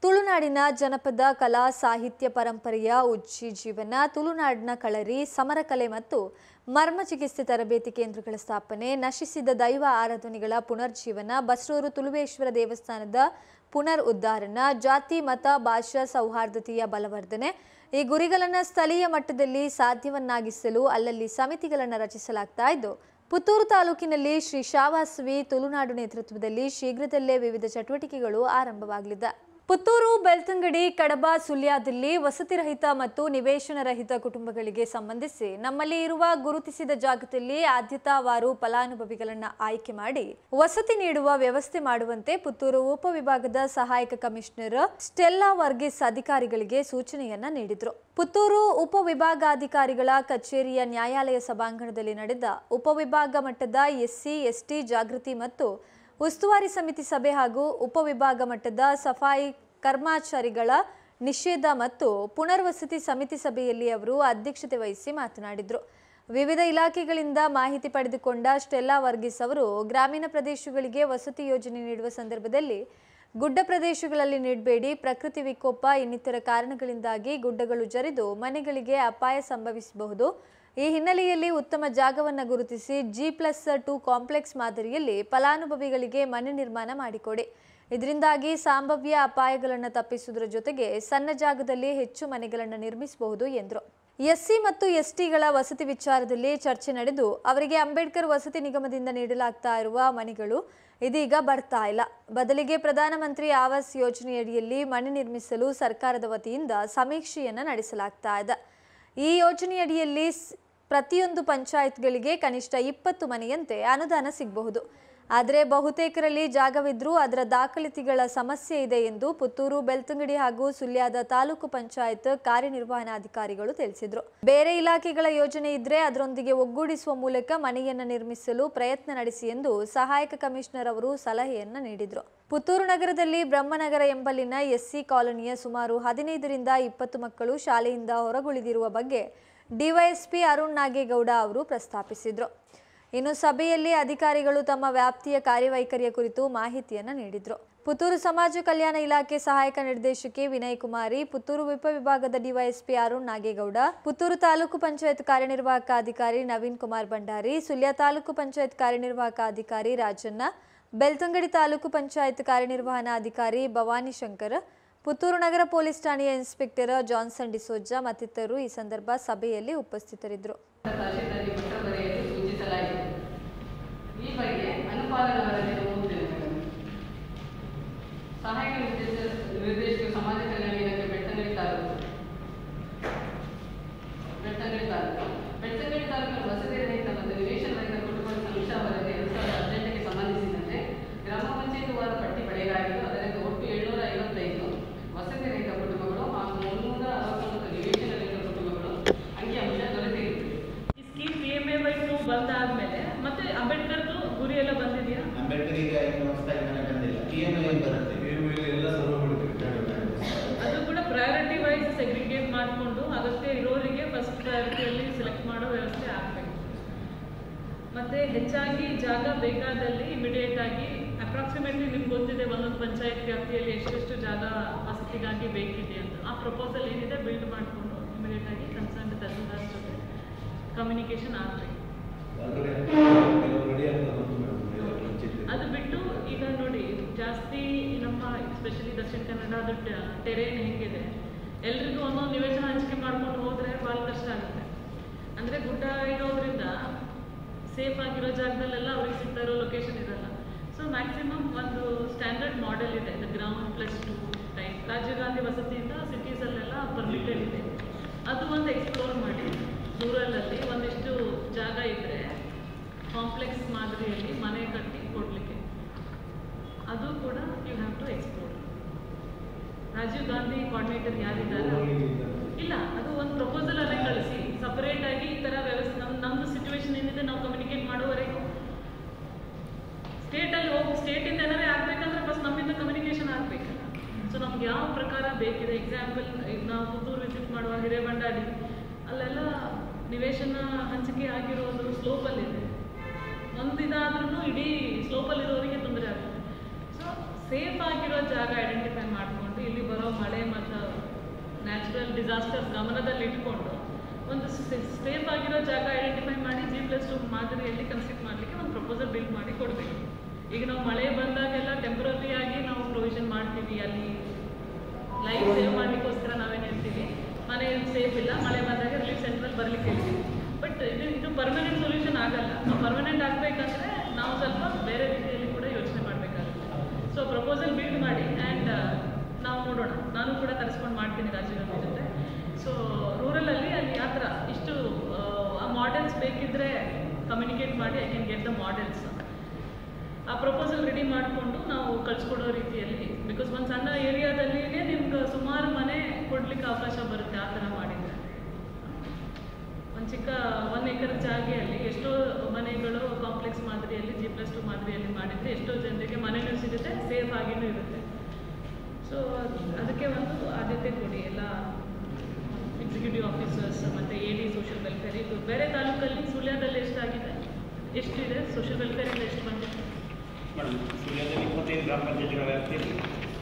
ತುಳುನಾಡಿನ ಜನಪದ ಕಲಾ ಸಾಹಿತ್ಯ ಪರಂಪರೆಯ ಉಜ್ಜೀವನ, ತುಳುನಾಡಿನ ಕಳರಿ, ಸಮರಕಲೆ ಮತ್ತು ಮರ್ಮ ಚಿಕಿತ್ಸೆ ತರಬೇತಿ ಕೇಂದ್ರಗಳ ಸ್ಥಾಪನೆ, ನಶಿಸಿದ ದೈವ ಆರಾಧನೆಗಳ ಪುನರ್ಜೀವನ, ಬಸ್ರೂರು ತುಳುವೇಶ್ವರ ದೇವಸ್ಥಾನದ ಪುನರ್ ಉದ್ಧಾರಣ, ಜಾತಿ ಮತ ಭಾಷಾ ಸೌಹಾರ್ದತೆಯ ಬಲವರ್ಧನೆ ಈ ಗುರಿಗಳನ್ನು ಸ್ಥಳೀಯ ಮಟ್ಟದಲ್ಲಿ ಸಾಧ್ಯವನ್ನಾಗಿಸಲು ಅಲ್ಲಲ್ಲಿ ಸಮಿತಿಗಳನ್ನು ರಚಿಸಲಾಗ್ತಾ ಇದ್ದು ಪುತ್ತೂರು ತಾಲೂಕಿನಲ್ಲಿ ಶ್ರೀ ಶಾವಾಸವಿ ತುಳುನಾಡು ನೇತೃತ್ವದಲ್ಲಿ ಶೀಘ್ರದಲ್ಲೇ ವಿವಿಧ ಚಟುವಟಿಕೆಗಳು ಆರಂಭವಾಗಲಿದೆ. ಪುತ್ತೂರು, ಬೆಳ್ತಂಗಡಿ, ಕಡಬ, ಸುಳ್ಯದಲ್ಲಿ ವಸತಿ ರಹಿತ ಮತ್ತು ನಿವೇಶನ ರಹಿತ ಕುಟುಂಬಗಳಿಗೆ ಸಂಬಂಧಿಸಿ ನಮ್ಮಲ್ಲಿ ಇರುವ ಗುರುತಿಸಿದ ಜಾಗದಲ್ಲಿ ಆದ್ಯತಾವಾರು ಫಲಾನುಭವಿಗಳನ್ನು ಆಯ್ಕೆ ಮಾಡಿ ವಸತಿ ನೀಡುವ ವ್ಯವಸ್ಥೆ ಮಾಡುವಂತೆ ಪುತ್ತೂರು ಉಪವಿಭಾಗದ ಸಹಾಯಕ ಕಮಿಷನರ್ ಸ್ಟೆಲ್ಲಾ ವರ್ಗೀಸ್ ಅಧಿಕಾರಿಗಳಿಗೆ ಸೂಚನೆಯನ್ನ ನೀಡಿದರು. ಪುತ್ತೂರು ಉಪವಿಭಾಗಾಧಿಕಾರಿಗಳ ಕಚೇರಿಯ ನ್ಯಾಯಾಲಯ ಸಭಾಂಗಣದಲ್ಲಿ ನಡೆದ ಉಪವಿಭಾಗ ಮಟ್ಟದ ಎಸ್ಸಿ, ಎಸ್ಟಿ ಜಾಗೃತಿ ಮತ್ತು ಉಸ್ತುವಾರಿ ಸಮಿತಿ ಸಭೆ ಹಾಗೂ ಉಪವಿಭಾಗ ಮಟ್ಟದ ಸಫಾಯಿ ಕರ್ಮಚಾರಿಗಳ ನಿಷೇಧ ಮತ್ತು ಪುನರ್ವಸತಿ ಸಮಿತಿ ಸಭೆಯಲ್ಲಿ ಅವರು ಅಧ್ಯಕ್ಷತೆ ವಹಿಸಿ ಮಾತನಾಡಿದರು. ವಿವಿಧ ಇಲಾಖೆಗಳಿಂದ ಮಾಹಿತಿ ಪಡೆದುಕೊಂಡ ಸ್ಟೆಲ್ಲಾ ವರ್ಗೀಸ್ ಅವರು ಗ್ರಾಮೀಣ ಪ್ರದೇಶಗಳಿಗೆ ವಸತಿ ಯೋಜನೆ ನೀಡುವ ಸಂದರ್ಭದಲ್ಲಿ ಗುಡ್ಡ ಪ್ರದೇಶಗಳಲ್ಲಿ ನೀಡಬೇಡಿ, ಪ್ರಕೃತಿ ವಿಕೋಪ ಇನ್ನಿತರ ಕಾರಣಗಳಿಂದಾಗಿ ಗುಡ್ಡಗಳು ಜರಿದು ಮನೆಗಳಿಗೆ ಅಪಾಯ ಸಂಭವಿಸಬಹುದು. ಈ ಹಿನ್ನೆಲೆಯಲ್ಲಿ ಉತ್ತಮ ಜಾಗವನ್ನು ಗುರುತಿಸಿ G+2 ಕಾಂಪ್ಲೆಕ್ಸ್ ಮಾದರಿಯಲ್ಲಿ ಫಲಾನುಭವಿಗಳಿಗೆ ಮನೆ ನಿರ್ಮಾಣ ಮಾಡಿಕೊಡಿ. ಇದರಿಂದಾಗಿ ಸಂಭಾವ್ಯ ಅಪಾಯಗಳನ್ನು ತಪ್ಪಿಸುವುದರ ಜೊತೆಗೆ ಸಣ್ಣ ಜಾಗದಲ್ಲಿ ಹೆಚ್ಚು ಮನೆಗಳನ್ನು ನಿರ್ಮಿಸಬಹುದು ಎಂದರು. ಎಸ್ಸಿ ಮತ್ತು ಎಸ್ಟಿಗಳ ವಸತಿ ವಿಚಾರದಲ್ಲಿ ಚರ್ಚೆ ನಡೆದು ಅವರಿಗೆ ಅಂಬೇಡ್ಕರ್ ವಸತಿ ನಿಗಮದಿಂದ ನೀಡಲಾಗ್ತಾ ಇರುವ ಮನೆಗಳು ಇದೀಗ ಬರ್ತಾ ಇಲ್ಲ. ಬದಲಿಗೆ ಪ್ರಧಾನಮಂತ್ರಿ ಆವಾಸ್ ಯೋಜನೆಯಡಿಯಲ್ಲಿ ಮನೆ ನಿರ್ಮಿಸಲು ಸರ್ಕಾರದ ವತಿಯಿಂದ ಸಮೀಕ್ಷೆಯನ್ನು ನಡೆಸಲಾಗ್ತಾ ಇದೆ. ಈ ಯೋಜನೆಯಡಿಯಲ್ಲಿ ಪ್ರತಿಯೊಂದು ಪಂಚಾಯತ್ಗಳಿಗೆ ಕನಿಷ್ಠ 20 ಮನೆಯಂತೆ ಅನುದಾನ ಸಿಗಬಹುದು. ಆದರೆ ಬಹುತೇಕರಲ್ಲಿ ಜಾಗವಿದ್ರೂ ಅದರ ದಾಖಲಾತಿಗಳ ಸಮಸ್ಯೆ ಇದೆ ಎಂದು ಪುತ್ತೂರು, ಬೆಳ್ತಂಗಡಿ ಹಾಗೂ ಸುಳ್ಯದ ತಾಲೂಕು ಪಂಚಾಯತ್ ಕಾರ್ಯನಿರ್ವಹಣಾಧಿಕಾರಿಗಳು ತಿಳಿಸಿದರು. ಬೇರೆ ಇಲಾಖೆಗಳ ಯೋಜನೆ ಇದ್ರೆ ಅದರೊಂದಿಗೆ ಒಗ್ಗೂಡಿಸುವ ಮೂಲಕ ಮನೆಯನ್ನು ನಿರ್ಮಿಸಲು ಪ್ರಯತ್ನ ನಡೆಸಿ ಎಂದು ಸಹಾಯಕ ಕಮಿಷನರ್ ಅವರು ಸಲಹೆಯನ್ನ ನೀಡಿದರು. ಪುತ್ತೂರು ನಗರದಲ್ಲಿ ಬ್ರಹ್ಮನಗರ ಎಂಬಲ್ಲಿನ ಎಸ್ಸಿ ಕಾಲೋನಿಯ ಸುಮಾರು 15ರಿಂದ 20 ಮಕ್ಕಳು ಶಾಲೆಯಿಂದ ಹೊರಗುಳಿದಿರುವ ಬಗ್ಗೆ ಡಿವೈಎಸ್ಪಿ ಅರುಣ್ ನಾಗೇಗೌಡ ಅವರು ಪ್ರಸ್ತಾಪಿಸಿದರು. ಇನ್ನು ಸಭೆಯಲ್ಲಿ ಅಧಿಕಾರಿಗಳು ತಮ್ಮ ವ್ಯಾಪ್ತಿಯ ಕಾರ್ಯವೈಖರಿಯ ಕುರಿತು ಮಾಹಿತಿಯನ್ನು ನೀಡಿದರು. ಪುತ್ತೂರು ಸಮಾಜ ಕಲ್ಯಾಣ ಇಲಾಖೆ ಸಹಾಯಕ ನಿರ್ದೇಶಕಿ ವಿನಯ್ ಕುಮಾರಿ, ಪುತ್ತೂರು ಉಪವಿಭಾಗದ ಡಿವೈಎಸ್ಪಿ ಅರುಣ್ ನಾಗೇಗೌಡ, ಪುತ್ತೂರು ತಾಲೂಕು ಪಂಚಾಯತ್ ಕಾರ್ಯನಿರ್ವಾಹಕ ಅಧಿಕಾರಿ ನವೀನ್ ಕುಮಾರ್ ಭಂಡಾರಿ, ಸುಳ್ಯ ತಾಲೂಕು ಪಂಚಾಯತ್ ಕಾರ್ಯನಿರ್ವಾಹಕ ಅಧಿಕಾರಿ ರಾಜಣ್ಣ, ಬೆಳ್ತಂಗಡಿ ತಾಲೂಕು ಪಂಚಾಯತ್ ಕಾರ್ಯನಿರ್ವಹಣಾಧಿಕಾರಿ ಭವಾನಿ ಶಂಕರ್, ಪುತ್ತೂರು ನಗರ ಪೊಲೀಸ್ ಠಾಣೆಯ ಇನ್ಸ್ಪೆಕ್ಟರ್ ಜಾನ್ಸನ್ ಡಿಸೋಜಾ ಮತ್ತಿತರರು ಈ ಸಂದರ್ಭ ಸಭೆಯಲ್ಲಿ ಉಪಸ್ಥಿತರಿದ್ದರು. ಈ ಬಗ್ಗೆ ಅನುಪಾಲನಾ ವರದಿಯನ್ನು ಓದಿದ್ದೇನೆ. ಸಹಾಯಕ ನಿರ್ದೇಶಕ ಸಮಾಜ ಕಲ್ಯಾಣ ಇಲಾಖೆ ಬೆಳ್ತಂಗಡಿ ತಾಲೂಕಿನ ವಸತಿ ರಹಿತ ಮತ್ತು ನಿವೇಶನ ರಹಿತ ಕುಟುಂಬದ ಸಮೀಕ್ಷಾ ವರದಿ ಅದು ಕೂಡ ಪ್ರಯಾರಿಟಿ ವೈಸ್ ಸೆಗ್ರಿಗೇಟ್ ಮಾಡಿಕೊಂಡು ಅಗತ್ಯ ಇರೋರಿಗೆ ಫಸ್ಟ್ ಪ್ರಯಾರಿಟಿಯಲ್ಲಿ ಸೆಲೆಕ್ಟ್ ಮಾಡೋ ವ್ಯವಸ್ಥೆ ಆಗಬೇಕು. ಮತ್ತು ಹೆಚ್ಚಾಗಿ ಜಾಗ ಬೇಕಾದಲ್ಲಿ ಇಮಿಡಿಯೇಟ್ ಆಗಿ ಅಪ್ರಾಕ್ಸಿಮೇಟ್ಲಿ ನಿಮ್ಗೆ ಗೊತ್ತಿದೆ ಒಂದೊಂದು ಪಂಚಾಯತ್ ವ್ಯಾಪ್ತಿಯಲ್ಲಿ ಎಷ್ಟೆಷ್ಟು ಜಾಗ ವಸತಿಗಾಗಿ ಬೇಕಿದೆ ಅಂತ. ಆ ಪ್ರಪೋಸಲ್ ಏನಿದೆ ಬಿಲ್ಡ್ ಮಾಡಿಕೊಂಡು ಇಮಿಡಿಯೇಟ್ ಆಗಿ ಕನ್ಸರ್ನ್ ತಹಸೀಲ್ದಾರ್ ಜೊತೆ ಕಮ್ಯುನಿಕೇಷನ್ ಆಗಬೇಕು. ಅದು ಬಿಟ್ಟು ಈಗ ನೋಡಿ, ಜಾಸ್ತಿ ನಮ್ಮ ಎಸ್ಪೆಷಲಿ ದಕ್ಷಿಣ ಕನ್ನಡ ಟೆರೇನ್ ಹೆಂಗಿದೆ, ಎಲ್ರಿಗೂ ಒಂದೊಂದು ನಿವೇಶನ ಹಂಚಿಕೆ ಮಾಡ್ಕೊಂಡು ಹೋದರೆ ಭಾಳ ಕಷ್ಟ ಆಗುತ್ತೆ. ಅಂದರೆ ಗುಡ್ಡ ಇರೋದ್ರಿಂದ ಸೇಫ್ ಆಗಿರೋ ಜಾಗದಲ್ಲೆಲ್ಲ ಅವ್ರಿಗೆ ಸಿಗ್ತಾ ಇರೋ ಲೊಕೇಶನ್ ಇರಲ್ಲ. ಸೊ ಮ್ಯಾಕ್ಸಿಮಮ್ ಒಂದು ಸ್ಟ್ಯಾಂಡರ್ಡ್ ಮಾಡೆಲ್ ಇದೆ, the ground +2 type. Rajiv Gandhi ವಸತಿಯಿಂದ ಸಿಟೀಸಲ್ಲೆಲ್ಲ ಪರ್ಮಿಟೆಡ್ ಇದೆ. ಅದು ಒಂದು ಎಕ್ಸ್ಪ್ಲೋರ್ ಮಾಡಿ, ರೂರಲಲ್ಲಿ ಒಂದಿಷ್ಟು ಜಾಗ ಇದ್ದರೆ ಕಾಂಪ್ಲೆಕ್ಸ್ ಮಾದರಿಯಲ್ಲಿ ಮನೆ ಕಟ್ಟಿ ಕೊಡಲಿಕ್ಕೆ, ಅದು ಕೂಡ you have to explore. Rajiv Gandhi coordinator ಯಾರಿದ್ದಾರೆ ಇಲ್ಲ, ಅದು ಒಂದು ಪ್ರಪೋಸಲ್ ಅಲ್ಲೇ ಕಳಿಸಿ ಸಪರೇಟಾಗಿ ಈ ಥರ ವ್ಯವಸ್ಥೆ ನಮ್ಮದು ಸಿಚುವೇಶನ್ ಏನಿದೆ ನಾವು ಕಮ್ಯುನಿಕೇಟ್ ಮಾಡೋವರೆಗೂ ಸ್ಟೇಟಲ್ಲಿ ಹೋಗಿ ಸ್ಟೇಟಿಂದ ಏನಾರೇ ಆಗಬೇಕಂದ್ರೆ ಫಸ್ಟ್ ನಮ್ಮಿಂದ ಕಮ್ಯುನಿಕೇಷನ್ ಆಗಬೇಕಲ್ಲ. ಸೊ ನಮ್ಗೆ ಯಾವ ಪ್ರಕಾರ ಬೇಕಿದೆ, ಎಕ್ಸಾಂಪಲ್ ಈಗ ನಾವು ಪುತ್ತೂರು ವಿಸಿಟ್ ಮಾಡುವ ಹಿರೇಬಂಡಾಡಿ ಅಲ್ಲೆಲ್ಲ ನಿವೇಶನ ಹಂಚಿಕೆ ಆಗಿರೋದು ಸ್ಲೋಪಲ್ಲಿದೆ. ಒಂದು ಇದಾದ್ರೂ ಇಡೀ ಸ್ಲೋಪಲ್ಲಿರೋರಿಗೆ ತೊಂದರೆ ಆಗುತ್ತೆ. ಸೊ ಸೇಫ್ ಆಗಿರೋ ಜಾಗ ಐಡೆಂಟಿಫೈ ಮಾಡಿಕೊಂಡು ಇಲ್ಲಿ ಬರೋ ಮಳೆ ಮತ್ತು ನ್ಯಾಚುರಲ್ ಡಿಸಾಸ್ಟರ್ಸ್ ಗಮನದಲ್ಲಿ ಇಟ್ಕೊಂಡು ಒಂದು ಸೇಫ್ ಆಗಿರೋ ಜಾಗ ಐಡೆಂಟಿಫೈ ಮಾಡಿ G+2 ಮಾದರಿಯಲ್ಲಿ ಕನ್ಸ್ಟ್ರಕ್ಟ್ ಮಾಡಲಿಕ್ಕೆ ಒಂದು ಪ್ರಪೋಸಲ್ ಬಿಲ್ಡ್ ಮಾಡಿ ಕೊಡಬೇಕು. ಈಗ ನಾವು ಮಳೆ ಬಂದಾಗೆಲ್ಲ ಟೆಂಪ್ರರಿ ಆಗಿ ನಾವು ಪ್ರೊವಿಷನ್ ಮಾಡ್ತೀವಿ, ಅಲ್ಲಿ ಲೈಫ್ ಸೇವ್ ಮಾಡಲಿಕ್ಕೋಸ್ಕರ ನಾವೇನು ಹೇಳ್ತೀವಿ, ಮನೆ ಸೇಫ್ ಇಲ್ಲ, ಮಳೆ ಬಂದಾಗ ರಿಲೀಫ್ ಸೆಂಟ್ರಲ್ಲಿ ಬರಲಿಕ್ಕೆ ಹೇಳ್ತೀವಿ. ಬಟ್ ಇದು ಪರ್ಮನೆಂಟ್ ಸೊಲ್ಯೂಷನ್ ಆಗಲ್ಲ. ನಾವು ಪರ್ಮನೆಂಟ್ ಆಗಬೇಕಂದ್ರೆ ನಾವು ಸ್ವಲ್ಪ ಬೇರೆ ರೀತಿಯಲ್ಲಿ ಕೂಡ ಯೋಚನೆ ಮಾಡಬೇಕಾಗುತ್ತೆ. ಸೊ ಪ್ರಪೋಸಲ್ ಬಿಲ್ಡ್ ಮಾಡಿ ಆ್ಯಂಡ್ ನಾವು ನೋಡೋಣ. ನಾನು ಕೂಡ ತರಿಸ್ಕೊಂಡು ಮಾಡ್ತೀನಿ ರಾಜೀವ್ ಗಾಂಧಿ ಜೊತೆ. ಸೊ ರೂರಲಲ್ಲಿ ಅಲ್ಲಿ ಆ ಥರ ಇಷ್ಟು ಆ ಮಾಡೆಲ್ಸ್ ಬೇಕಿದ್ದರೆ ಕಮ್ಯುನಿಕೇಟ್ ಮಾಡಿ, I can get the models. ಆ ಪ್ರಪೋಸಲ್ ರೆಡಿ ಮಾಡಿಕೊಂಡು ನಾವು ಕಳಿಸ್ಕೊಡೋ ರೀತಿಯಲ್ಲಿ, ಬಿಕಾಸ್ ಒಂದು ಸಣ್ಣ ಏರಿಯಾದಲ್ಲಿಯೇ ನಿಮ್ಗೆ ಸುಮಾರು ಮನೆ ಕೊಡಲಿಕ್ಕೆ ಅವಕಾಶ ಬರುತ್ತೆ ಆ ಥರ ಮಾಡಿದರೆ. ಒಂದು ಚಿಕ್ಕ 1 ಎಕರೆ ಜಾಗೆಯಲ್ಲಿ ಎಷ್ಟೋ ಮನೆಗಳು ಕಾಂಪ್ಲೆಕ್ಸ್ ಮಾದರಿಯಲ್ಲಿ G+2 ಮಾದರಿಯಲ್ಲಿ ಮಾಡಿದರೆ ಎಷ್ಟೋ ಜನರಿಗೆ ಮನೆಯೂ ಸಿಗುತ್ತೆ, ಸೇಫ್ ಆಗಿಯೂ ಇರುತ್ತೆ. ಸೊ ಅದಕ್ಕೆ ಒಂದು ಆದ್ಯತೆ ಕೊಡಿ ಎಲ್ಲ ಎಕ್ಸಿಕ್ಯೂಟಿವ್ ಆಫೀಸರ್ಸ್ ಮತ್ತು AD ಸೋಷಿಯಲ್ ವೆಲ್ಫೇರ್. ಇದು ಬೇರೆ ತಾಲೂಕಲ್ಲಿ ಸುಳ್ಯದಲ್ಲಿ ಎಷ್ಟಾಗಿದೆ, ಎಷ್ಟಿದೆ ಸೋಷಿಯಲ್ ವೆಲ್ಫೇರಿಂದ ಎಷ್ಟು ಬಂದಿದೆ ಮೇಡಮ್? ಸುಳ್ಯದಲ್ಲಿ 25 ಗ್ರಾಮ ಪಂಚಾಯತಿಗಳ ವ್ಯಾಪ್ತಿಯಲ್ಲಿ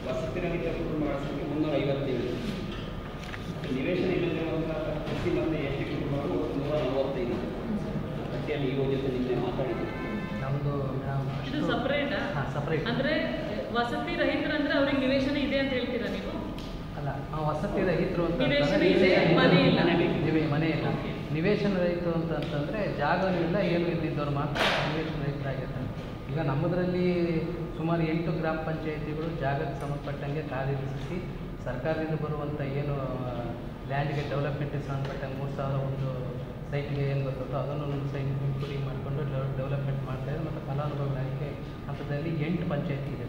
ವಸತಿ ರಹಿತ ಕುಟುಂಬಗಳ ಸಂಖ್ಯೆ 357. ನಿವೇಶನ ಇಲ್ಲದಿರುವಂತಹ SC ಮತ್ತು ST ಕುಟುಂಬಗಳು 145. ಪಟ್ಟಿಯಲ್ಲಿ ಈ ಜೊತೆ ನಿನ್ನೆ ಮಾತಾಡಿದ್ದೀವಿ. ನಮ್ಮದು ಇದು ಸಪ್ರೇಟಾ? ಸಪ್ರೇಟ್. ಅಂದರೆ ವಸತಿ ರಹಿತರಂದ್ರೆ ಅವ್ರಿಗೆ ನಿವೇಶನ ಇದೆ ಅಂತ ಹೇಳ್ತೀರಾ ನೀವು? ಅಲ್ಲ, ವಸತಿ ರಹಿತರು ಅಂತ ನಿವೇಶನ ಇದೆ, ಮನೆ ಇಲ್ಲ. ಮನೆ ಇಲ್ಲ. ನಿವೇಶನ ರಹಿತರು ಅಂತಂದರೆ ಜಾಗನೂ ಇಲ್ಲ, ಏನು ಇದ್ದಿದ್ದವ್ರು ಮಾತ್ರ ನಿವೇಶನ ರಹಿತರಾಗಿರ್ತಾರೆ. ಈಗ ನಮ್ಮದರಲ್ಲಿ ಸುಮಾರು 8 ಗ್ರಾಮ ಪಂಚಾಯಿತಿಗಳು ಜಾಗಕ್ಕೆ ಸಂಬಂಧಪಟ್ಟಂಗೆ ಕಾರ್ಯನಿರ್ವಹಿಸಿ ಸರ್ಕಾರದಿಂದ ಬರುವಂಥ ಏನು ಲ್ಯಾಂಡ್ಗೆ ಡೆವಲಪ್ಮೆಂಟ್ಗೆ ಸಂಬಂಧಪಟ್ಟಂಗೆ 3001 ಸೈಟ್ಗೆ ಏನು ಬರ್ತದೋ ಅದನ್ನು ಒಂದು ಸೈಟ್ ಇನ್ಕ್ಲೂಡಿಂಗ್ ಮಾಡಿಕೊಂಡು ಡೆವಲಪ್ಮೆಂಟ್ ಮಾಡ್ತಾಯಿದ್ದಾರೆ. ಮತ್ತು ಫಲಾನುಭವಿಗಳ ಆಯ್ಕೆ ಹಂತದಲ್ಲಿ 8 ಪಂಚಾಯಿತಿ ಇದೆ.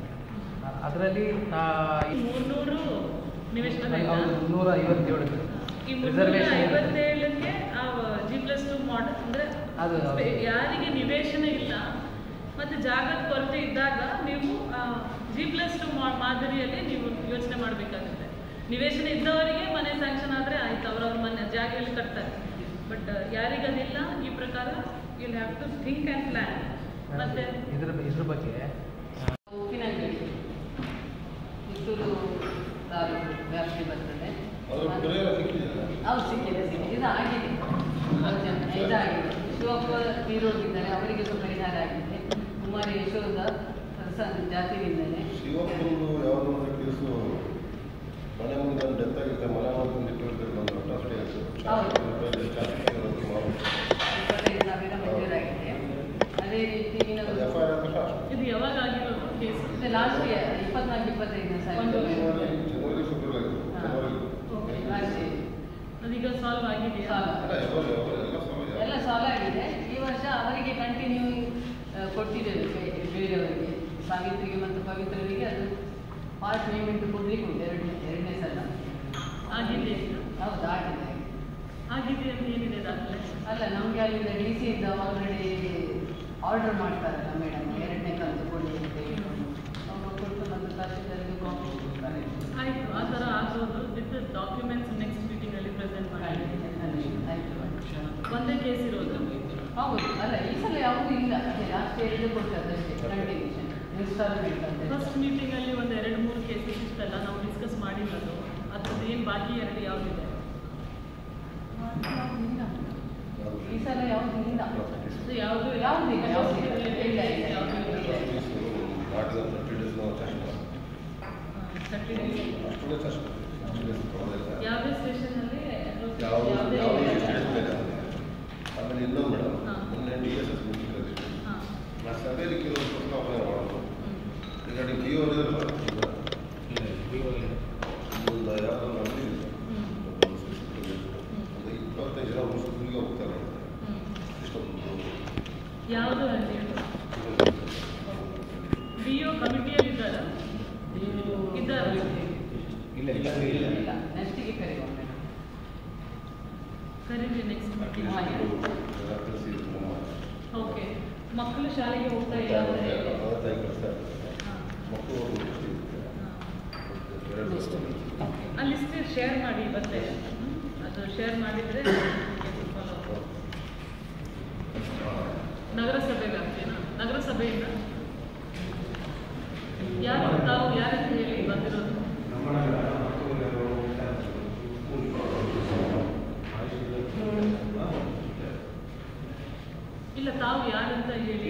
ಅದರಲ್ಲಿ 300 ನಿವೇಶನ 357 ಈ 357ಕ್ಕೆ G+2 ಮಾಡೆಲ್ ಅಂದರೆ ಅದು ಯಾರಿಗೆ ನಿವೇಶನ ಇಲ್ಲ ಮತ್ತು ಜಾಗದ ಕೊರತೆ ಇದ್ದಾಗ ನೀವು G+2 ಮಾದರಿಯಲ್ಲಿ ನೀವು ಯೋಚನೆ ಮಾಡಬೇಕಾಗುತ್ತೆ. ನಿವೇಶನ ಇದ್ದವರಿಗೆ ಮನೆ ಸ್ಯಾಂಕ್ಷನ್ ಆದರೆ ಆಯ್ತು, ಅವರವ್ರ ಮನೆ ಜಾಗದಲ್ಲಿ ಕಟ್ತಾರೆ. ಬಟ್ ಯಾರಿಗದಿಲ್ಲ, ಈ ಪ್ರಕಾರ you have to think and plan. ಮತ್ತು ಇದ್ರ ಬಗ್ಗೆ ಪುತ್ತೂರು ತಾಲೂಕು ವ್ಯಾಪ್ತಿ ಬರ್ತದೆ. ಹೌದು, ಸಿಕ್ಕಿದೆ. ಇದು ಆಗಿದೆ, ಇದಾಗಿದೆ. ಶಿವಪ್ಪ ತೀರೋಗಿದ್ದಾರೆ, ಅವರಿಗೆ ಸ್ವಲ್ಪ ಪರಿಹಾರ ಆಗಿದೆ. ಕುಮಾರಿ ಯಶೋಧ ಜಾತಿಯಿಂದಲೇ ಶಿವಪ್ಪಂದು ಯಾವುದೋ ಒಂದು ಕೇಸು ಮನೆ ಮುಂದೆ ಡೆತ್ ಆಗಿದೆ, ಮನೆ ಮುಂದೆ ಮಂಜೂರಾಗಿದೆ. ಅದೇ ರೀತಿ ಇದು ಯಾವಾಗ ಆಗಿರೋದು ಕೇಸ್? ಇದು ಲಾಸ್ಟ್ ಇಯರ್ 24-25 ಅದೀಗ ಸಾಲ್ವ್ ಆಗಿದೆಯಾ? ಎಲ್ಲ ಸಾಲ್ವ್ ಆಗಿದೆ. ಈ ವರ್ಷ ಅವರಿಗೆ ಕಂಟಿನ್ಯೂ ಕೊಟ್ಟಿದ್ದೇವೆ ಬೇರೆಯವರಿಗೆ, ಸಾವಿತ್ರಿಗೆ ಮತ್ತು ಪವಿತ್ರರಿಗೆ. ಅದು ಪಾರ್ಟ್ ಪೇಮೆಂಟ್ ಕೊಡಲಿಕ್ಕೆ ಉಂಟು, ಎರಡನೇ ಸಲ ಆಗಿದೆ. ಹೌದು, ಆಗಿದೆ. ಆಗಿದೆ ಅಂತ ಏನಿದೆ ದಾಖಲೆ? ಅಲ್ಲ, ನಮಗೆ ಅಲ್ಲಿಂದ DC ಇದ್ದ ಆಲ್ರೆಡಿ ಆರ್ಡರ್ ಮಾಡ್ತಾರಲ್ಲ ಮೇಡಮ್, 2ನೇ ಕಂತು ಕೊಡಿ ಅಂತ ಹೇಳಿಕೊಂಡು ಅವರು ಕೊಟ್ಟು ಮತ್ತು ತಹಶೀಲ್ದಾರ್ಗೆ ಕಾಪಿ ಕೊಡ್ತಾರೆ. ಆಯಿತು, ಆ ಥರ ಆಗೋದು ವಿತ್ ಡಾಕ್ಯುಮೆಂಟ್ಸ್ ನೆಕ್ಸ್ಟ್ ಮೀಟಿಂಗಲ್ಲಿ ಪ್ರೆಸೆಂಟ್ ಮಾಡಿ. ಆಯಿತು, ಒಂದೇ ಕೇಸ್ ಇರೋದು. ಹೌದು, ಅಲ್ಲ ಈ ಸಲ ಯಾವುದೂ ಇಲ್ಲ, ಅದೇ ಲಾಸ್ಟ್ ಇಯರ್ಗೆ ಕೊಟ್ಟದ್ದಷ್ಟೇ ಕಂಟಿನ್ಯೂಷನ್ ಇನ್ಸ್ಟಾಲ್ಮೆಂಟ್ ಅಂತ. ಫಸ್ಟ್ ಮೀಟಿಂಗಲ್ಲಿ ಒಂದು 2-3 ಕೇಸಸ್ ಇಷ್ಟಲ್ಲ ನಾವು ಡಿಸ್ಕಸ್ ಮಾಡಿರೋದು. ಅದ್ರದ್ದು ಏನು ಬಾಕಿ 2 ಯಾವುದಿದೆ ಈ ಸಲ ಯಾವುದೂ ಇಲ್ಲ, ಯಾವುದಿಲ್ಲ. ಯಾವುದೇ ಸ್ಟೇಷನಲ್ಲಿ ಆಮೇಲೆ ಇನ್ನೊಂದು ಮೇಡಮ್, ಮೊನ್ನೆ DSS ಮೀಟಿಂಗ್ ಕರೆದಿದ್ದು ನಾ ಸಭೆಯಲ್ಲಿ ಕೆಲವು ಪ್ರಸ್ತಾವನೆ ಮಾಡೋದು ರಿಗಾರ್ಡಿಂಗ್ BO ಒಂದು ಯಾವುದೋ ಒಂದು 25 ಜನ ಮುಸ್ಲಿಮ್ಗೆ ಹೋಗ್ತಾರೆ ಯಾವುದು ಅಲ್ಲಿ BO ಕಮಿಟಿಯಲ್ಲಿ ಇದ್ದಾರಾ? ಇಲ್ಲ, ನೆಕ್ಸ್ಟಿಗೆ ಕರೆಯುವ ಕರೀರಿ ನೆಕ್ಸ್ಟ್ ಮೀಟಿಂಗ್. ಓಕೆ, ಮಕ್ಕಳು ಶಾಲೆಗೆ ಹೋಗ್ತಾ ಇಲ್ಲ ಆ ಲಿಸ್ಟ್ ಶೇರ್ ಮಾಡಿ ಮತ್ತೆ, ಅದು ಶೇರ್ ಮಾಡಿದರೆ ನಗರಸಭೆ ವ್ಯಾಪ್ತಿನಾ? ನಗರಸಭೆಯಿಂದ ಯಾರು ತಾವು ಯಾರಂತ ಹೇಳಿ ಬಂದಿರೋದು? ಇಲ್ಲ, ತಾವು ಯಾರಂತ ಹೇಳಿ.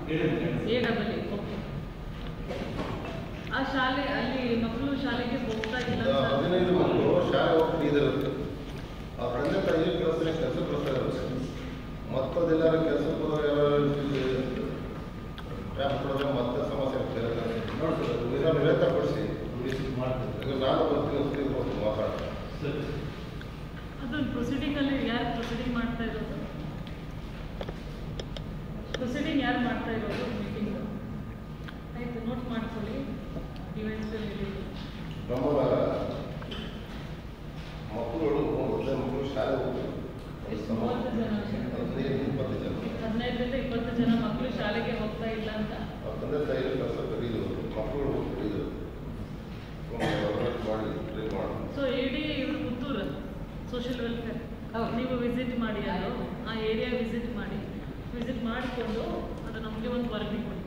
AAA. ಓಕೆ. ಆ ಶಾಲೆ ಅಲ್ಲಿ ಮಕ್ಕಳು ಶಾಲೆಗೆ ಹೋಗ್ತಾ ಇಲ್ಲ. 15 ಮಕ್ಕಳು ಶಾಲೆ ಹೋಗ್ತಿದ್ದಾರೆ. ಆ ತಂದೆ ತಾಯಿ ಕೆಲಸ ಕೊಡ್ತಾ ಇದ್ದಾರೆ. ಮತ್ತದೆಲ್ಲರ ಕೆಲಸ ಕೊಡೋರು ಮತ್ತೆ ಸಮಸ್ಯೆ ಆಗ್ತದೆ. ವ್ಯಕ್ತಪಡಿಸಿ ನಾನು ಬರ್ತೀನಿ ಮಾತಾಡ್ತಾರೆ. ಅದೊಂದು ಪ್ರೊಸೀಡಿಂಗಲ್ಲಿ ಯಾರು ಪ್ರೊಸೀಡಿಂಗ್ ಮಾಡ್ತಾ ಇರೋದು? ಪ್ರೊಸೀಡಿಂಗ್ ಯಾರು ಮಾಡ್ತಾ ಇರೋದು ಮೀಟಿಂಗ್? ಆಯಿತು, ನೋಟ್ ಮಾಡ್ಕೊಳ್ಳಿ. ಇವೆಂಟ್ಸಲ್ಲಿ ನಮ್ಮ ಮಕ್ಕಳು ಮೊದಲೇ ಮಕ್ಕಳು ಶಾಲೆ ಹೋಗ್ತಾರೆ. 15ರಿಂದ 20 ಜನ ಮಕ್ಕಳು ಶಾಲೆಗೆ ಹೋಗ್ತಾ ಇಲ್ಲ ಅಂತ ತಂದೆ ತಾಯಿ ಕೆಲಸ ಕರೀದು ಮಕ್ಕಳು ಕರೀದು ಮಾಡಿ. ಸೊ AD ಇವರು ಪುತ್ತೂರು ಸೋಷಿಯಲ್ ವೆಲ್ಫೇರ್ ನೀವು ವಿಸಿಟ್ ಮಾಡಿ, ಅದು ಆ ಏರಿಯಾ ವಿಸಿಟ್ ಮಾಡಿಕೊಂಡು ಅದು ನಮಗೆ ಒಂದು ವರದಿ ಕೊಡಿ.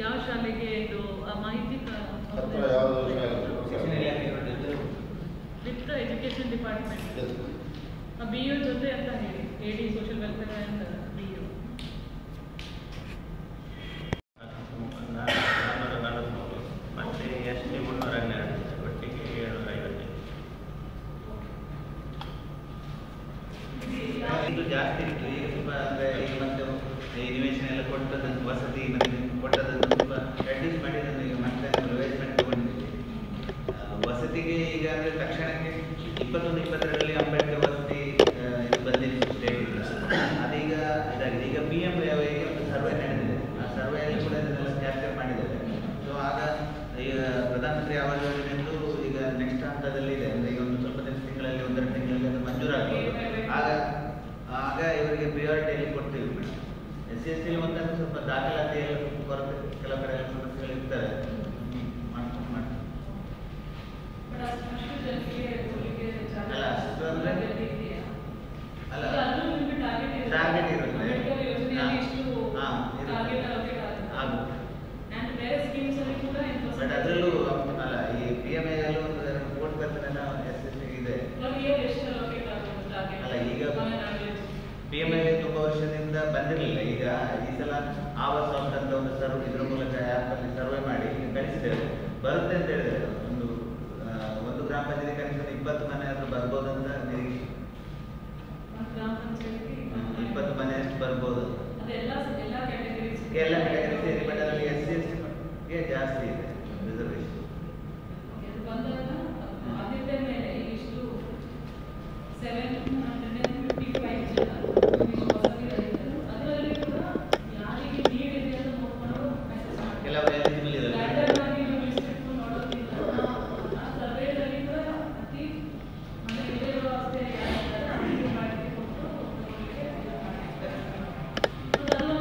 ಯಾವ ಶಾಲೆಗೆ ಇದು ಆ ಮಾಹಿತಿ ವಿತ್ ಎಜುಕೇಷನ್ ಡಿಪಾರ್ಟ್ಮೆಂಟ್ BO ಜೊತೆ ಅಂತ ಹೇಳಿ, AD social welfare and BO. ಮತ್ತೆ ST 312 ಒಟ್ಟಿಗೆ 750. ಇದು ಜಾಸ್ತಿ ಇತ್ತು. ಈಗ ಸ್ವಲ್ಪ ಅಂದರೆ ಈಗ ಮತ್ತೆ ಇನ್ವೆಷನ್ ಎಲ್ಲ ಕೊಟ್ಟದನ್ನು ವಸತಿ ಮತ್ತೆ ಕೊಟ್ಟದನ್ನು ಸ್ವಲ್ಪ ರೆಡ್ಯೂಸ್ ಮಾಡಿ ಅದನ್ನು ಈಗ ಮತ್ತೆ ರಿವೈಸ್ಮೆಂಟ್ ತಗೊಂಡಿದ್ದೀವಿ. ವಸತಿಗೆ ಈಗ ಅಂದರೆ ತಕ್ಷಣಕ್ಕೆ 21-22ರಲ್ಲಿ ಅಂಬೇಡ್ಕರ್ ವಸತಿ ಇದು ಬಂದಿತ್ತು ಸ್ಟೇಟ್ ಇಲ್ಲ, ಅದೀಗ ಇದಾಗಿದೆ. ಈಗ PMAY ಒಂದು ಸರ್ವೆ ನಡೆದಿದೆ, ಆ ಸರ್ವೆಯಲ್ಲಿ ಕೂಡ ಇದನ್ನೆಲ್ಲ ಕ್ಯಾಪ್ಚರ್ ಮಾಡಿದ್ದಾರೆ. ಸೊ ಆಗ ಈಗ ಪ್ರಧಾನಮಂತ್ರಿ ಆವಾಸ್ ಯೋಜನೆಯಂತೂ ಈಗ ನೆಕ್ಸ್ಟ್ ಹಂತದಲ್ಲಿ ಇದೆ. ಅಂದರೆ ಈಗ ಒಂದು ಸ್ವಲ್ಪ ತಿಂಗಳಲ್ಲಿ 1-2 ತಿಂಗಳಲ್ಲಿ ಅದು ಮಂಜೂರಾಗ್ಬೋದು. ಆಗ ಇವರಿಗೆ ಪ್ರಿಯಾರಿಟಿಯಲ್ಲಿ ಕೊಡ್ತೀವಿ ಮೇಡಮ್. SC/ST ಒಂದನ್ನು ಸ್ವಲ್ಪ ದಾಖಲಾತಿಯಲ್ಲಿ ಕೊರತೆ ಕೆಲವು ಕಡೆ ಸಮಸ್ಯೆಗಳು ಇರ್ತಾರೆ, ಮಾಡ್ಕೊಂಡು ಮಾಡ್ತೀವಿ. ಅಲ್ಲ ಅಷ್ಟು ಅಂದರೆ ಅಲ್ಲ ಟಾರ್ಗೆಟ್ ಇರುತ್ತೆ. ಹಾಂ ಆಗುತ್ತೆ. ಬಟ್ ಅದರಲ್ಲೂ ಅಲ್ಲ, ಈ PMAಯಲ್ಲೂ ಒಂದು 40% SC/ST ಇದೆ. ಅಲ್ಲ ಈಗ PMAY ತುಂಬ ವರ್ಷದಿಂದ ಬಂದಿರಲಿಲ್ಲ. ಈಗ ಈ ಸಲ ಆವಾಸ್ ಅಂತ ಒಂದು ಸರ್ವೆ ಇದರ ಮೂಲಕ ಆ್ಯಪಲ್ಲಿ ಸರ್ವೆ ಮಾಡಿ ಕಳಿಸಿದ್ದೇವೆ. ಬರುತ್ತೆ ಅಂತ ಹೇಳಿದರೆ ಒಂದು ಗ್ರಾಮ ಪಂಚಾಯತಿ ಕನಿಷ್ಠ 20 ಮನೆ ಆದರೂ ಬರ್ಬೋದು ಅಂತ ನಿರೀಕ್ಷೆ. 20 ಮನೆ ಅಷ್ಟು ಬರ್ಬೋದು ಎಲ್ಲ ಕ್ಯಾಟಗರಿ ಸೇರಿ. ಬಟ್ ಅದರಲ್ಲಿ SC/STಗೆ ಜಾಸ್ತಿ ಇದೆ ರಿಸರ್ವೇಷನ್. ಕೆಲವರು ಎಲಿಜಿಬಲ್ ಇದ್ದಾರೆ. ಅದು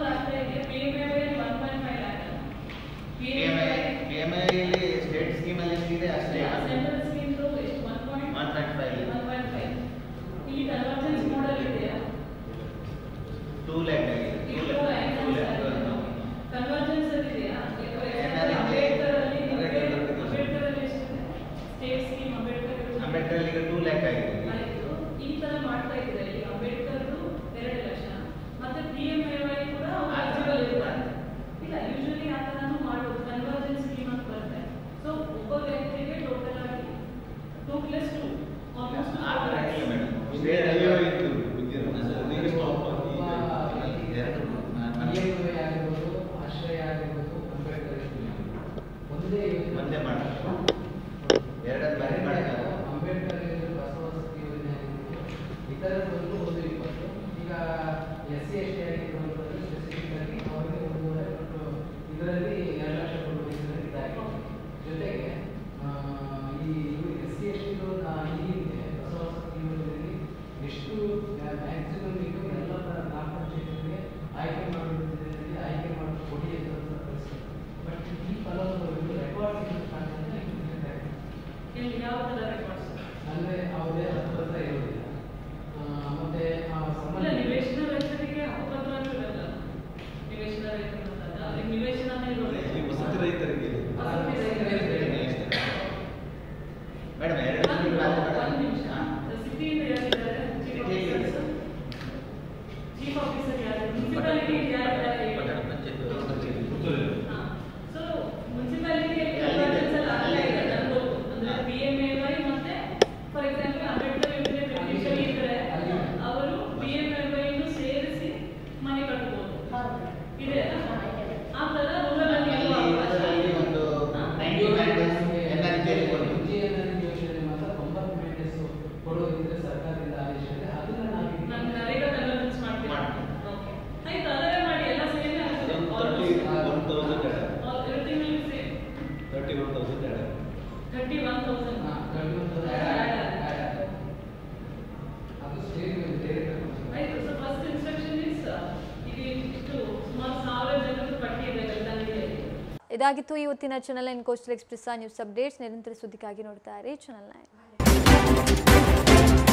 SC ST ಆಗಿರುವಂಥದ್ದು ಸ್ಪೆಸಿಫಿಕ್ ಆಗಿ ಅವರಿಗೆ 1.5 ಕೊಟ್ಟು ಇದರಲ್ಲಿ 2 ಲಕ್ಷ ಕೊಡುವ ಇದಾಗಿದೆ. ಜೊತೆಗೆ ಈ SC ST ಈಗಿಗೆ ಹೊಸ ಸ್ಕೀಮ್ಗಳಲ್ಲಿ ಎಷ್ಟು ಮ್ಯಾಕ್ಸಿಮಮ್ ಇದು ಎಲ್ಲ ಗ್ರಾಮ ಪಂಚಾಯತ್ಗಳಿಗೆ ಆಯ್ಕೆ ಮಾಡುವುದರಲ್ಲಿ ಆಯ್ಕೆ ಮಾಡಿ ಕೊಡಿ ಅಂತ ಪರಿಸ್ಥಿತಿ. ಬಟ್ ಈ ಫಲಾನುಭವಿಗಳು ರೆಕಾರ್ಡ್ಸ್ ಯಾವ ಥರ ರೆಕಾರ್ಡ್ಸ್ ಅಂದರೆ ಅವರೇ ಹತ್ರ ಇರೋದಿಲ್ಲ. ಮತ್ತೆ ಸಂಬಂಧ ನಿವೇಶನ ರೈತರಿಗೆ ಹಕ್ಕುಪತ್ರ ಇರಲ್ಲ. ನಿವೇಶನ ರೈತರು ಅಂದಾಗ ಅವ್ರಿಗೆ ನಿವೇಶನನೇ ಇರೋದಿಲ್ಲ. ವಸತಿ ರೈತರಿಗೆ ಮೇಡಮ್ ಒಂದು ನಿಮಿಷ. ಸಿಟಿಯಿಂದ ಯಾರಿದ್ದಾರೆ? ಚೀಫ್ ಆಫೀಸರ್ ಯಾರು? ಮುನ್ಸಿಪಾಲಿಟಿ ಯಾರಿದ್ದಾರೆ? ಸೊ ಮುನ್ಸಿಪಾಲಿಟಿ ಆಗಲೇ ಇದೆ ನನಗೂ. ಅಂದರೆ PMAY ಮತ್ತೆ ಫಾರ್ ಎಕ್ಸಾಂಪಲ್ ಅಂಬೇಡ್ಕರ್ ಯೋಜನೆ ಬೆನಿಫಿಷರಿ ಇದ್ದರೆ ಅವರು PMAY ಸೇರಿಸಿ ಮನೆ ಕಟ್ಬೋದು. ಇದೆ ಆ ಥರ ರೂರಲ್ ಅಲ್ಲಿ ಒಂದು 90 ಮ್ಯಾಟ್ರಿಕ್ಸ್ ಯೋಜನೆ ಮಾತ್ರ 90 ಮ್ಯಾಟ್ರಿಕ್ಸ್ ಕೊಡೋದಿದ್ರೆ ಸರ್ಕಾರದಿಂದ ಆದೇಶ ಇದೆ. ಅದನ್ನ ನಾವು ನಾನು ನರೇಗಾ ಕನ್ವರ್ಜೆನ್ಸ್ ಮಾಡ್ತೀನಿ. ಓಕೆ ಆಯ್ತು, ಅದನ್ನೇ ಮಾಡಿ ಎಲ್ಲ ಸೇಮ್ ಆಗ್ತದೆ. Everything will be same. 31,000 31,000 ಅದು ಸ್ಟೇಟ್ ಆಯ್ತು. ಸೊ ಫಸ್ಟ್ ಇನ್ಸ್ಟ್ರಕ್ಷನ್ ಇಸ್ ಇಲ್ಲಿ ಇಷ್ಟು ಸುಮಾರು 1000 ಜನರು ಪಟ್ಟಿ ಇದೆ ಬೆಳ್ತಂಗಡಿಯಲ್ಲಿ. ಇದಾಗಿತ್ತು ಇವತ್ತಿನ channel 9 coastal express news updates. ನಿರಂತರ ಸುದ್ದಿಗಾಗಿ ನೋಡ್ತಾ ಇರಿ ಚಾನೆಲ್ 9.